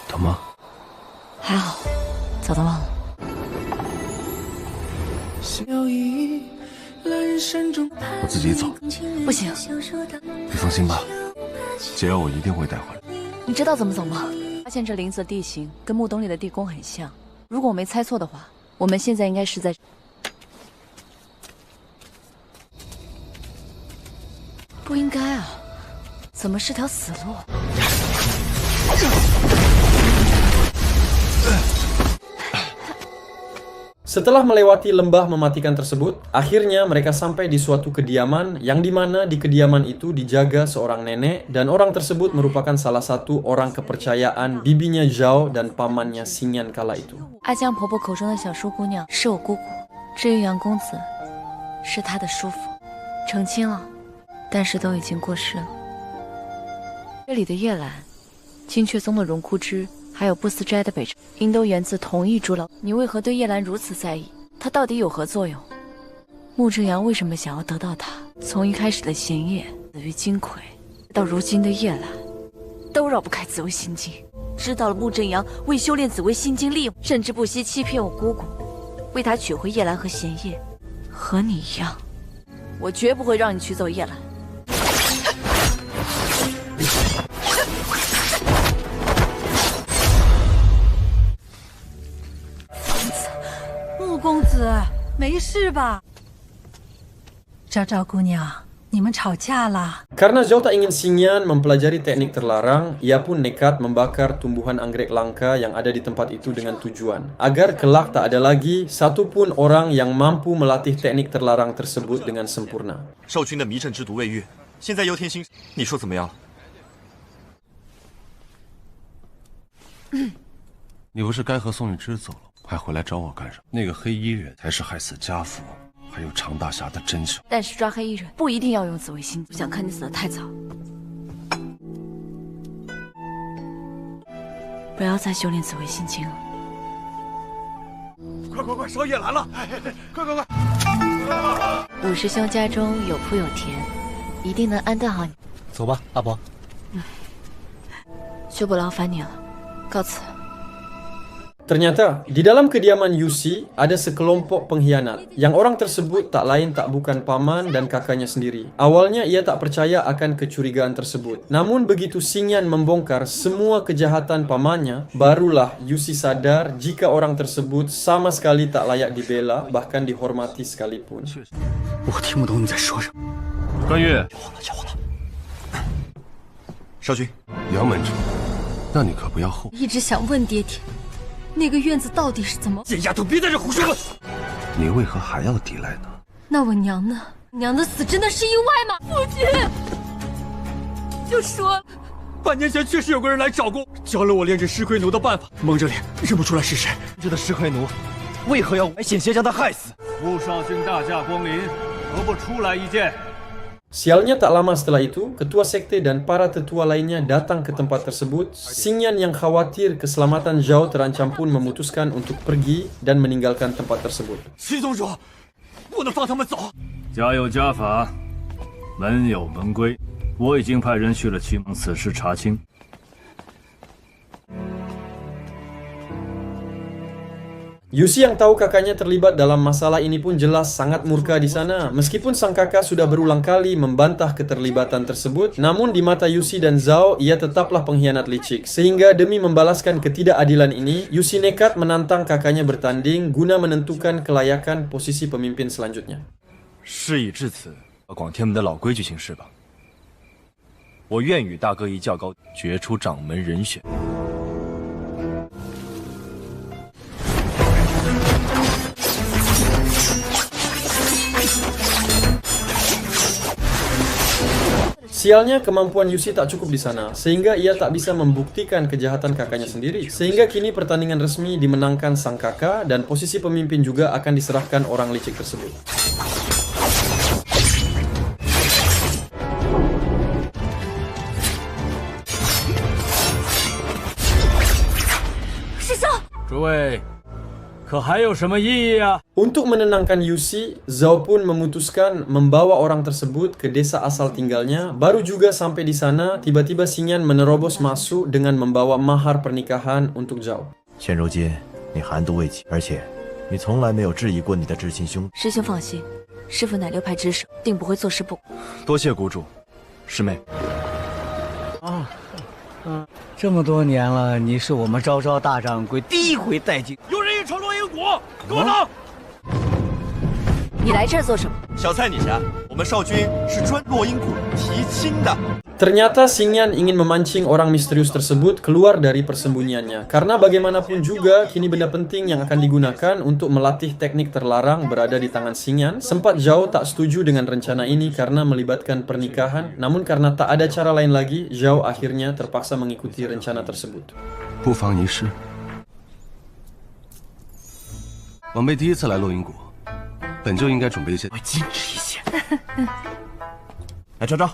疼吗？还好，早都忘了。我自己走。不行，你放心吧，姐我一定会带回来。你知道怎么走吗？发现这林子的地形跟墓洞里的地宫很像，如果我没猜错的话，我们现在应该是在……不应该啊，怎么是条死路？Setelah melewati lembah mematikan tersebut, akhirnya mereka sampai di suatu kediaman yang dimana di kediaman itu dijaga seorang nenek dan orang tersebut merupakan salah satu orang kepercayaan bibinya Zhao dan pamannya Xingyan kala itu. 阿江婆婆口中的小叔姑娘是我姑姑，至于杨公子，是她的叔父，成亲了，但是都已经过世了。这里的叶兰、金雀宗的荣枯枝。 还有不思斋的北辰，应都源自同一株老。你为何对叶兰如此在意？她到底有何作用？穆正阳为什么想要得到她？从一开始的弦叶死于金魁，到如今的叶兰，都绕不开紫薇心经。知道了穆正阳为修炼紫薇心经利用，甚至不惜欺骗我姑姑，为他取回叶兰和弦叶。和你一样，我绝不会让你取走叶兰。 公子，没事吧？昭昭姑娘，你们吵架了？ Karena Zhao tak ingin Xingyan mempelajari teknik terlarang, ia pun nekat membakar tumbuhan anggrek langka yang ada di tempat itu dengan tujuan agar kelak tak ada lagi satupun orang yang mampu melatih teknik terlarang tersebut dengan sempurna. 少君的迷阵之毒未愈，现在幽天星，你说怎么样？你不是该和宋玉芝走了？ 还回来找我干什么？那个黑衣人才是害死家父还有常大侠的真凶。但是抓黑衣人不一定要用紫薇心，不想看你死得太早。不要再修炼紫薇心经了。快，少爷来了！快！五师兄家中有铺有田，一定能安顿好你。走吧，阿伯。就不劳烦你了，告辞。 Ternyata, di dalam kediaman Yusi ada sekelompok pengkhianat yang orang tersebut tak lain tak bukan paman dan kakaknya sendiri. Awalnya ia tak percaya akan kecurigaan tersebut. Namun begitu Xingyan membongkar semua kejahatan pamannya, barulah Yusi sadar jika orang tersebut sama sekali tak layak dibela, bahkan dihormati sekalipun. 我听不懂你在说什么。关羽，交换了。少君，杨门主，那你可不要后悔。一直想问爹爹。 那个院子到底是怎么？贱丫头，别在这胡说了！你为何还要抵赖呢？那我娘呢？娘的死真的是意外吗？父亲，就说半年前确实有个人来找过，教了我炼制尸盔奴的办法，蒙着脸认不出来是谁。这的尸盔奴为何要险些将他害死？陆少君大驾光临，何不出来一见？ Sialnya tak lama setelah itu, ketua sekte dan para tetua lainnya datang ke tempat tersebut. Xingyan yang khawatir keselamatan Zhao terancam pun memutuskan untuk pergi dan meninggalkan tempat tersebut. 七宗主，不能放他们走。家有家法，门有门规，我已经派人去了祁蒙此事查清。 Yusi yang tahu kakaknya terlibat dalam masalah ini pun jelas sangat murka di sana. Meskipun sang kakak sudah berulang kali membantah keterlibatan tersebut, namun di mata Yusi dan Zhao, ia tetaplah pengkhianat licik. Sehingga demi membalaskan ketidakadilan ini, Yusi nekat menantang kakaknya bertanding guna menentukan kelayakan posisi pemimpin selanjutnya. 事已至此，广天门的老规矩行事吧。我愿与大哥一较高，决出掌门人选。 Sialnya kemampuan Yusi tak cukup di sana, sehingga ia tak bisa membuktikan kejahatan kakaknya sendiri. Sehingga kini pertandingan resmi dimenangkan sang kakak dan posisi pemimpin juga akan diserahkan orang licik tersebut. 可还有什么意义啊？ Untuk menenangkan Yuxi, Zhao pun memutuskan membawa orang tersebut ke desa asal tinggalnya. Baru juga sampai di sana, tiba-tiba Xingyan menerobos masuk dengan membawa mahar pernikahan untuk Zhao. 现如今你寒毒未起，而且你从来没有质疑过你的至亲兄。师兄放心，师傅乃六派之首，定不会坐视不管。多谢谷主，师妹。这么多年了，你是我们昭昭大掌柜第一回带进。有人硬闯落英谷，给我走！你来这儿做什么？小蔡女侠，我们少君是专落英谷提亲的。 Ternyata Xingyan ingin memancing orang misterius tersebut keluar dari persembunyiannya. Karena bagaimanapun juga, kini benda penting yang akan digunakan untuk melatih teknik terlarang berada di tangan Xingyan. Sempat Zhao tak setuju dengan rencana ini karena melibatkan pernikahan. Namun karena tak ada cara lain lagi, Zhao akhirnya terpaksa mengikuti rencana tersebut. 不妨一试。晚辈第一次来落英谷，本就应该准备一些。我矜持一些。哎，昭昭，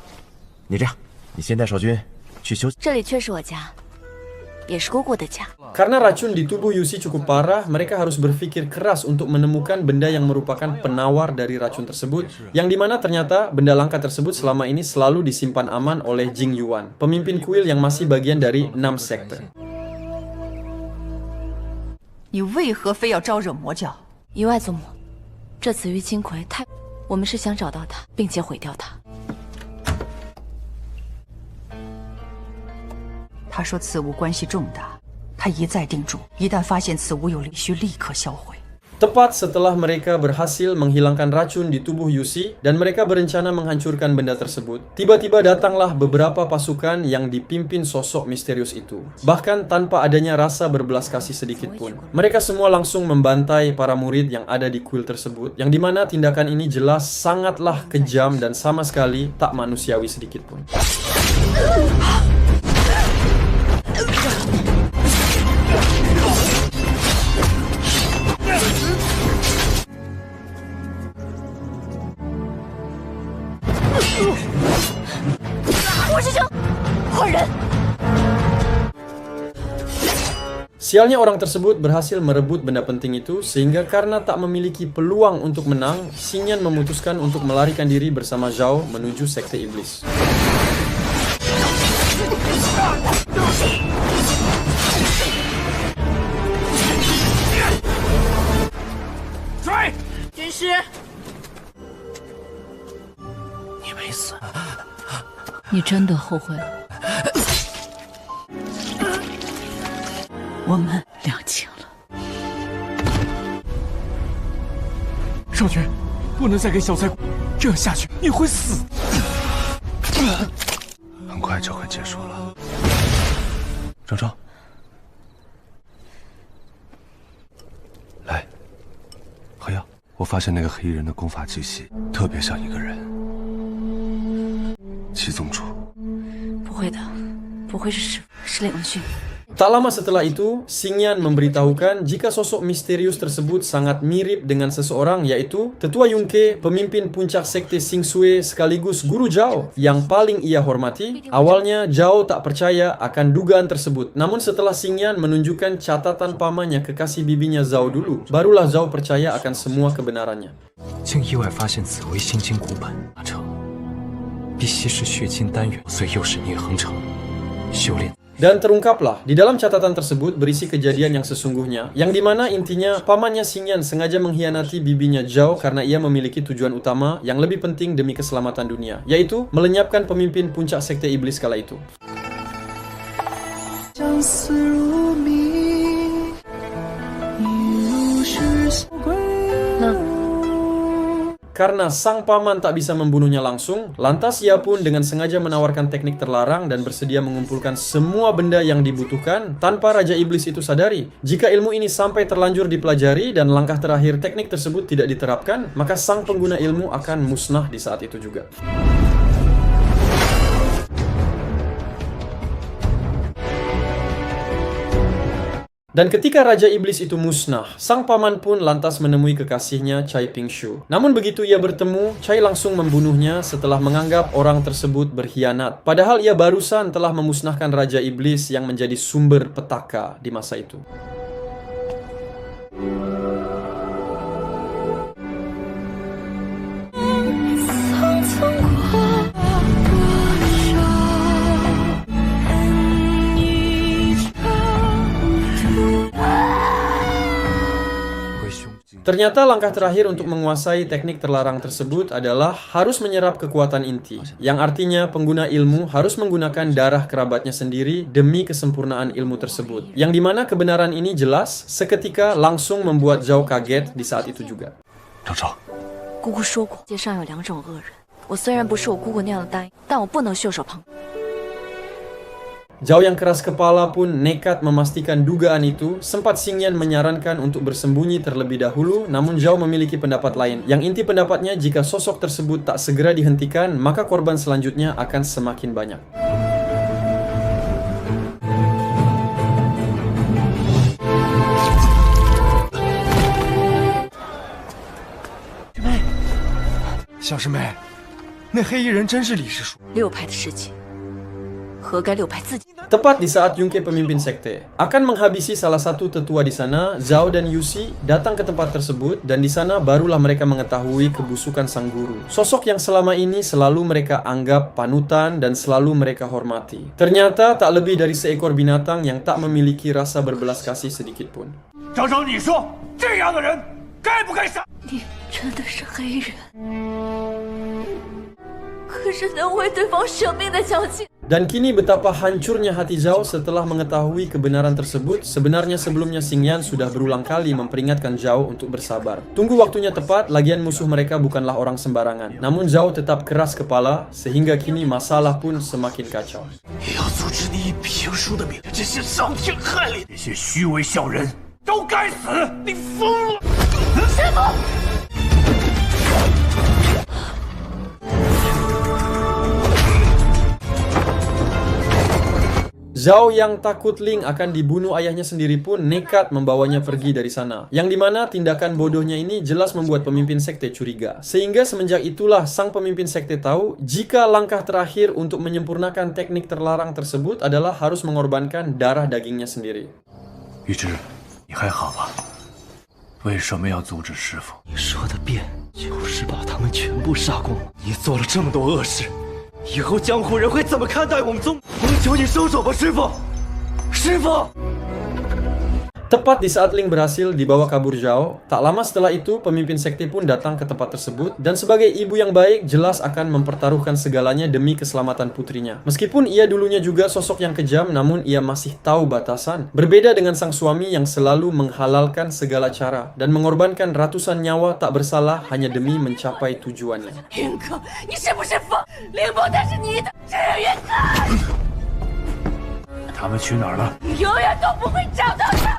你这样。 你先带少君去休息。这里却是我家，也是姑姑的家。 Karena racun di tubuh Yuxi cukup parah, mereka harus berpikir keras untuk menemukan benda yang merupakan penawar dari racun tersebut, yang dimana ternyata benda langka tersebut selama ini selalu disimpan aman oleh Jing Yuan, pemimpin kuil yang masih bagian dari 6 sekte. 你为何非要招惹魔教？遗外祖母，这次于金葵太，我们是想找到他，并且毁掉他。 他说此物关系重大，他一再叮嘱，一旦发现此物有利，需立刻销毁。 Tepat setelah mereka berhasil menghilangkan racun di tubuh Yuxi dan mereka berencana menghancurkan benda tersebut, tiba-tiba datanglah beberapa pasukan yang dipimpin sosok misterius itu. Bahkan tanpa adanya rasa berbelas kasih sedikit pun. Mereka semua langsung membantai para murid yang ada di kuil tersebut, yang dimana tindakan ini jelas sangatlah kejam dan sama sekali tak manusiawi sedikit pun. Sialnya orang tersebut berhasil merebut benda penting itu, sehingga karena tak memiliki peluang untuk menang, Xingyan memutuskan untuk melarikan diri bersama Zhao menuju sekte iblis.你没死，你真的后悔了？我们两清了。少君，不能再给小蔡，这样下去你会死。很快就会结束了。昭昭，来，喝药。我发现那个黑衣人的功法气息特别像一个人。七宗主，不会的，不会是师傅，是梁俊。 Tak lama setelah itu, Xingyan memberitahukan jika sosok misterius tersebut sangat mirip dengan seseorang, yaitu Tetua Yunke, pemimpin puncak sekte Xingsui sekaligus guru Zhao yang paling ia hormati. Awalnya Zhao tak percaya akan dugaan tersebut, namun setelah Xingyan menunjukkan catatan pamannya kekasih bibinya Zhao dulu, barulah Zhao percaya akan semua kebenarannya. 竟意外发现此为心经古本，阿成必稀释血清丹元，所以又是聂恒成修炼。 Dan terungkaplah, di dalam catatan tersebut berisi kejadian yang sesungguhnya, yang dimana intinya pamannya Xingyan sengaja mengkhianati bibinya Zhao karena ia memiliki tujuan utama yang lebih penting demi keselamatan dunia, yaitu melenyapkan pemimpin puncak sekte iblis kala itu. Karena sang paman tak bisa membunuhnya langsung, lantas ia pun dengan sengaja menawarkan teknik terlarang dan bersedia mengumpulkan semua benda yang dibutuhkan tanpa Raja Iblis itu sadari. Jika ilmu ini sampai terlanjur dipelajari dan langkah terakhir teknik tersebut tidak diterapkan, maka sang pengguna ilmu akan musnah di saat itu juga. Dan ketika Raja Iblis itu musnah, sang paman pun lantas menemui kekasihnya Cai Pingshu. Namun begitu ia bertemu, Cai langsung membunuhnya setelah menganggap orang tersebut berkhianat. Padahal ia barusan telah memusnahkan Raja Iblis yang menjadi sumber petaka di masa itu. Ternyata langkah terakhir untuk menguasai teknik terlarang tersebut adalah harus menyerap kekuatan inti, yang artinya pengguna ilmu harus menggunakan darah kerabatnya sendiri demi kesempurnaan ilmu tersebut. Yang dimana kebenaran ini jelas seketika langsung membuat Zhao kaget di saat itu juga. 周周，姑姑说过，街上有2种恶人。我虽然不是我姑姑那样的答应，但我不能袖手旁观。 Zhao yang keras kepala pun nekat memastikan dugaan itu. Sempat Xingyan menyarankan untuk bersembunyi terlebih dahulu, namun Zhao memiliki pendapat lain. Yang inti pendapatnya, jika sosok tersebut tak segera dihentikan, maka korban selanjutnya akan semakin banyak. Tepat di saat Yunke pemimpin sekte akan menghabisi salah satu tetua di sana, Zhao dan Yuxi datang ke tempat tersebut dan di sana barulah mereka mengetahui kebusukan sang guru. Sosok yang selama ini selalu mereka anggap panutan dan selalu mereka hormati. Ternyata tak lebih dari seekor binatang yang tak memiliki rasa berbelas kasih sedikit pun. 昭昭，你说这样的人该不该杀？ 你真的是黑人，可是能为对方生命的矫情。 Dan kini betapa hancurnya hati Zhao setelah mengetahui kebenaran tersebut. Sebenarnya sebelumnya Xingyan sudah berulang kali memperingatkan Zhao untuk bersabar. Tunggu waktunya tepat, lagian musuh mereka bukanlah orang sembarangan. Namun Zhao tetap keras kepala, sehingga kini masalah pun semakin kacau. 也要阻止你以评书的名义，这些伤天害理，这些虚伪小人都该死！你疯了！师傅。 Zhao yang takut Ling akan dibunuh ayahnya sendiri pun nekat membawanya pergi dari sana. Yang dimana tindakan bodohnya ini jelas membuat pemimpin sekte curiga. Sehingga semenjak itulah sang pemimpin sekte tahu jika langkah terakhir untuk menyempurnakan teknik terlarang tersebut adalah harus mengorbankan darah dagingnya sendiri. 玉芝，你还好吧？为什么要阻止师傅？你说的变，就是把他们全部杀光。你做了这么多恶事。 以后江湖人会怎么看待我们宗？我求你收手吧，师傅！师傅！ Tepat di saat Ling berhasil dibawa kabur Zhao, tak lama setelah itu pemimpin sekte pun datang ke tempat tersebut dan sebagai ibu yang baik jelas akan mempertaruhkan segalanya demi keselamatan putrinya. Meskipun ia dulunya juga sosok yang kejam, namun ia masih tahu batasan. Berbeda dengan sang suami yang selalu menghalalkan segala cara dan mengorbankan ratusan nyawa tak bersalah hanya demi mencapai tujuannya. 云哥，你是不是疯？凌波他是你的，是云哥。他们去哪儿了？你永远都不会找到他。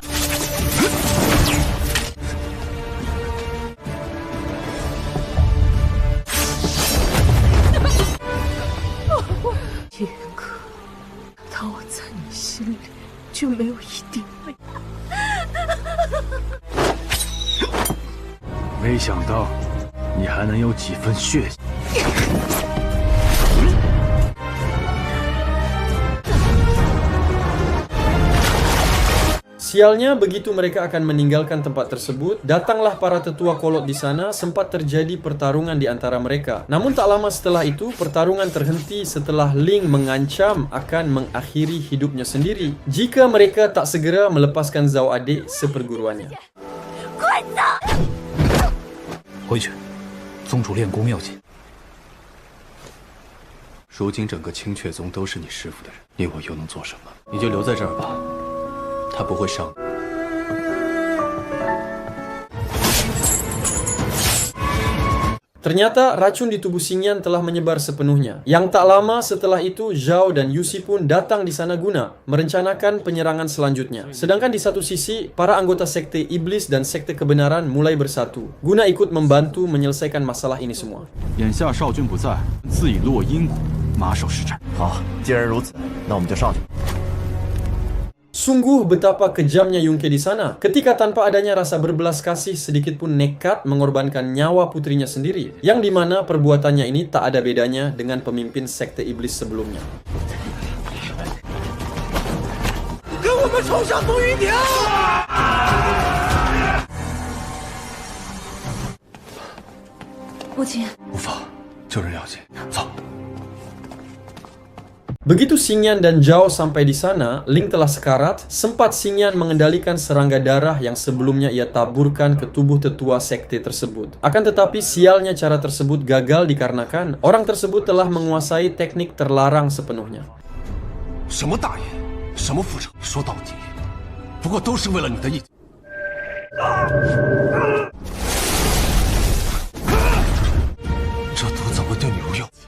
云哥，当我在你心里就没有一点味。没想到你还能有几分血性。 Sialnya, begitu mereka akan meninggalkan tempat tersebut, datanglah para tetua kolot di sana. Sempat terjadi pertarungan di antara mereka. Namun tak lama setelah itu, pertarungan terhenti setelah Ling mengancam akan mengakhiri hidupnya sendiri jika mereka tak segera melepaskan Zhao adik seperguruannya. 回去，宗主练功要紧。如今整个青雀宗都是你师父的人，你我又能做什么？你就留在这儿吧。 他不会伤。Ternyata racun di tubuh Xingyan telah menyebar sepenuhnya. Yang tak lama setelah itu, Zhao dan Yuxi pun datang di sana guna merencanakan penyerangan selanjutnya. Sedangkan di satu sisi, para anggota sekte iblis dan sekte kebenaran mulai bersatu, guna ikut membantu menyelesaikan masalah ini semua. 眼下少君不在，自以落阴谷，马首是瞻。好，既然如此，那我们就上去。 Sungguh betapa kejamnya Yunke di sana. Ketika tanpa adanya rasa berbelas kasih sedikit pun nekat mengorbankan nyawa putrinya sendiri. Yang dimana perbuatannya ini tak ada bedanya dengan pemimpin sekte iblis sebelumnya. 跟我们冲上风云亭！母亲，无妨，救人要紧，走。Begitu Xingyan dan Zhao sampai di sana, Ling telah sekarat. Sempat Xingyan mengendalikan serangga darah yang sebelumnya ia taburkan ke tubuh tetua sekte tersebut. Akan tetapi sialnya cara tersebut gagal dikarenakan orang tersebut telah menguasai teknik terlarang sepenuhnya. 什么大爷，什么副城，说到底，不过都是为了你的意。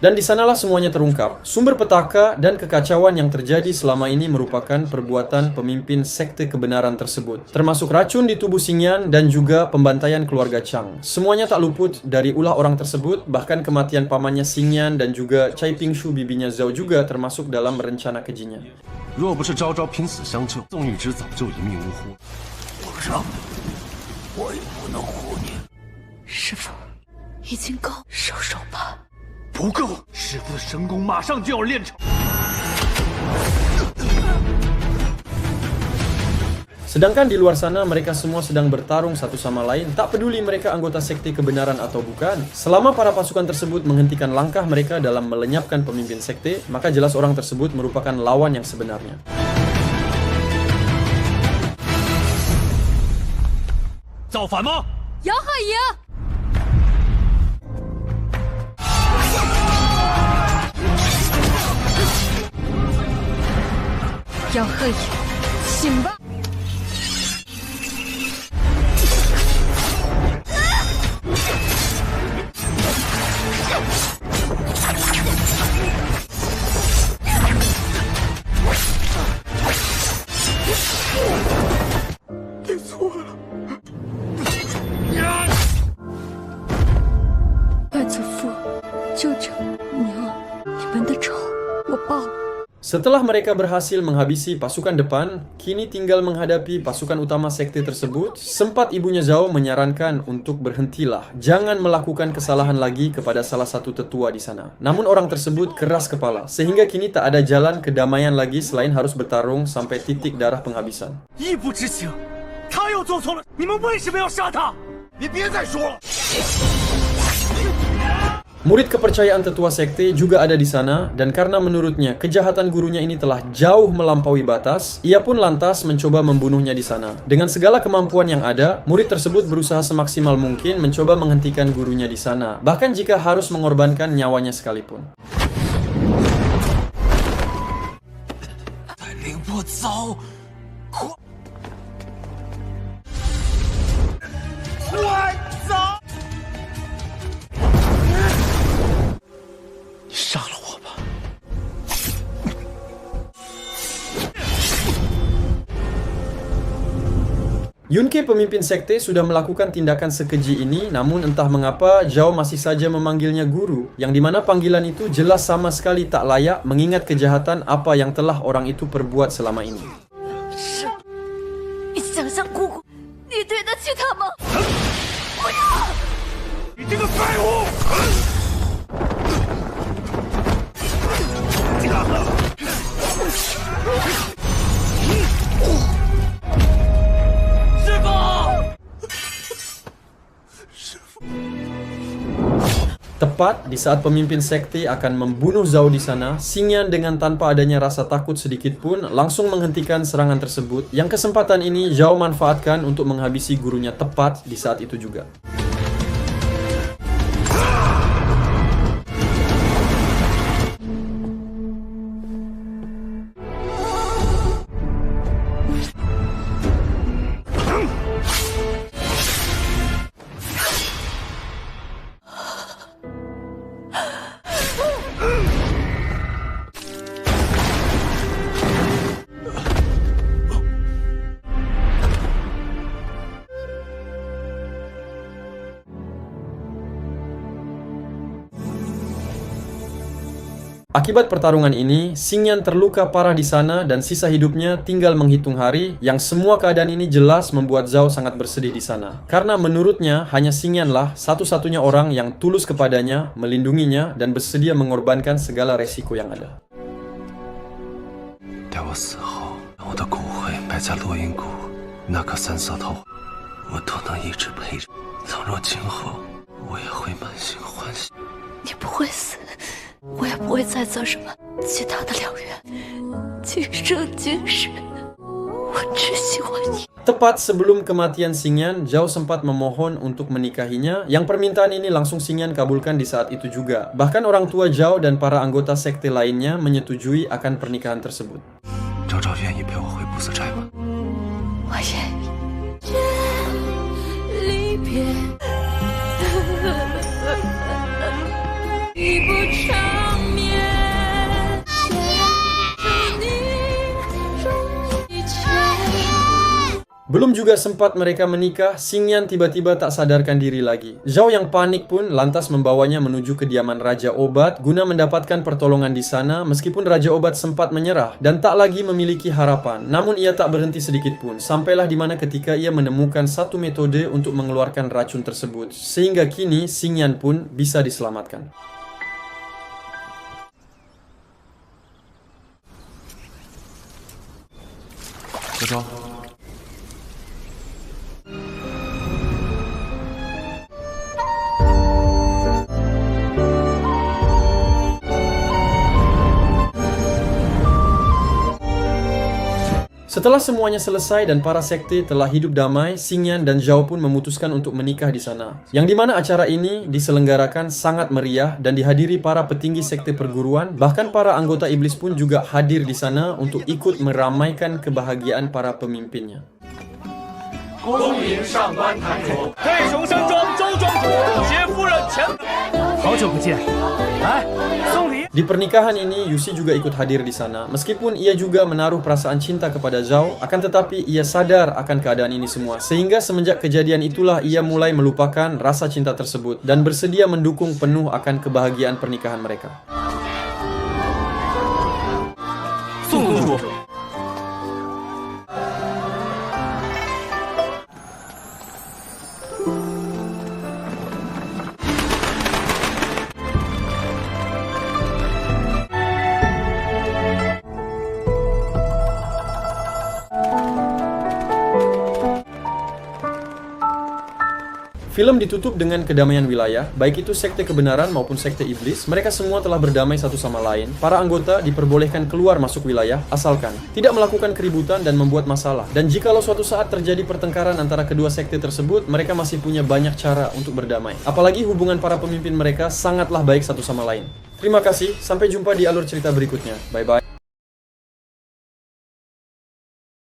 Dan di sanalah semuanya terungkap. Sumber petaka dan kekacauan yang terjadi selama ini merupakan perbuatan pemimpin sekte kebenaran tersebut. Termasuk racun di tubuh Xingyan dan juga pembantaian keluarga Chang. Semuanya tak luput dari ulah orang tersebut, bahkan kematian pamannya Xingyan dan juga Cai Pingshu bibinya Zhao juga termasuk dalam rencana kejinya. 若不是昭昭拼死相救，宋玉芝早就一命呜呼。皇上，我也不能唬你。师父，已经够，收手吧。 不够，师父的神功马上就要练成。 Sedangkan di luar sana mereka semua sedang bertarung satu sama lain, tak peduli mereka anggota sekte kebenaran atau bukan. Selama para pasukan tersebut menghentikan langkah mereka dalam melenyapkan pemimpin sekte, maka jelas orang tersebut merupakan lawan yang sebenarnya. Zaofan吗？ 杨鹤爷。 杨鹤爷，醒吧！别错了，拜祖父、舅舅、娘，你们的仇我报了。 Setelah mereka berhasil menghabisi pasukan depan, kini tinggal menghadapi pasukan utama sekte tersebut. Sempat ibunya Zhao menyarankan untuk berhentilah, jangan melakukan kesalahan lagi kepada salah satu tetua di sana. Namun orang tersebut keras kepala, sehingga kini tak ada jalan kedamaian lagi selain harus bertarung sampai titik darah penghabisan. 一不知情，他又做错了，你们为什么要杀他？你别再说了。 Murid kepercayaan tetua sekte juga ada di sana, dan karena menurutnya kejahatan gurunya ini telah jauh melampaui batas, ia pun lantas mencoba membunuhnya di sana. Dengan segala kemampuan yang ada, murid tersebut berusaha semaksimal mungkin mencoba menghentikan gurunya di sana, bahkan jika harus mengorbankan nyawanya sekalipun. 带领我走，快走！ 杀了我吧！ Yunke, pemimpin sekte, sudah melakukan tindakan sekeji ini, namun entah mengapa Zhao masih saja memanggilnya guru, yang dimana panggilan itu jelas sama sekali tak layak mengingat kejahatan apa yang telah orang itu perbuat selama ini. 是，你想象姑姑，你对得起她吗？不要！你这个废物！ Tepat di saat pemimpin sekte akan membunuh Zhao di sana, Xingyan dengan tanpa adanya rasa takut sedikit pun langsung menghentikan serangan tersebut. Yang kesempatan ini Zhao manfaatkan untuk menghabisi gurunya tepat di saat itu juga. Akibat pertarungan ini, Xingyan terluka parah di sana dan sisa hidupnya tinggal menghitung hari, yang semua keadaan ini jelas membuat Zhao sangat bersedih di sana. Karena menurutnya, hanya Xingyanlah satu-satunya orang yang tulus kepadanya, melindunginya, dan bersedia mengorbankan segala resiko yang ada. 待我死后，让我的骨灰埋在落阴谷那棵三色桃花，我都能一直陪着。倘若今后我也会满心欢喜，你不会死，我也不会再择什么其他的良缘。今生今世，我只喜欢你。 Tepat sebelum kematian Xingyan, Zhao sempat memohon untuk menikahinya, yang permintaan ini langsung Xingyan kabulkan di saat itu juga. Bahkan orang tua Zhao dan para anggota sekte lainnya menyetujui akan pernikahan tersebut. 昭昭愿意陪我回不死斋吗？我愿意。离别，已不长眠。Belum juga sempat mereka menikah, Xingyan tiba-tiba tak sadarkan diri lagi. Zhao yang panik pun lantas membawanya menuju kediaman Raja Obat guna mendapatkan pertolongan di sana meskipun Raja Obat sempat menyerah dan tak lagi memiliki harapan. Namun ia tak berhenti sedikit pun, sampailah di mana ketika ia menemukan satu metode untuk mengeluarkan racun tersebut. Sehingga kini Xingyan pun bisa diselamatkan.昭昭。 Setelah semuanya selesai dan para sekte telah hidup damai, Xingyan dan Zhao pun memutuskan untuk menikah di sana. Yang dimana acara ini diselenggarakan sangat meriah dan dihadiri para petinggi sekte perguruan, bahkan para anggota iblis pun juga hadir di sana untuk ikut meramaikan kebahagiaan para pemimpinnya. 恭迎上官坛主，配雄山庄周庄主携夫人前。好久不见，来送礼。 Di pernikahan ini, Yuxi juga ikut hadir di sana. Meskipun ia juga menaruh perasaan cinta kepada Zhao, akan tetapi ia sadar akan keadaan ini semua. Sehingga semenjak kejadian itulah ia mulai melupakan rasa cinta tersebut dan bersedia mendukung penuh akan kebahagiaan pernikahan mereka. 宋公主。 Film ditutup dengan kedamaian wilayah, baik itu sekte kebenaran maupun sekte iblis, mereka semua telah berdamai satu sama lain. Para anggota diperbolehkan keluar masuk wilayah, asalkan tidak melakukan keributan dan membuat masalah. Dan jikalau suatu saat terjadi pertengkaran antara kedua sekte tersebut, mereka masih punya banyak cara untuk berdamai. Apalagi hubungan para pemimpin mereka sangatlah baik satu sama lain. Terima kasih, sampai jumpa di alur cerita berikutnya. Bye-bye.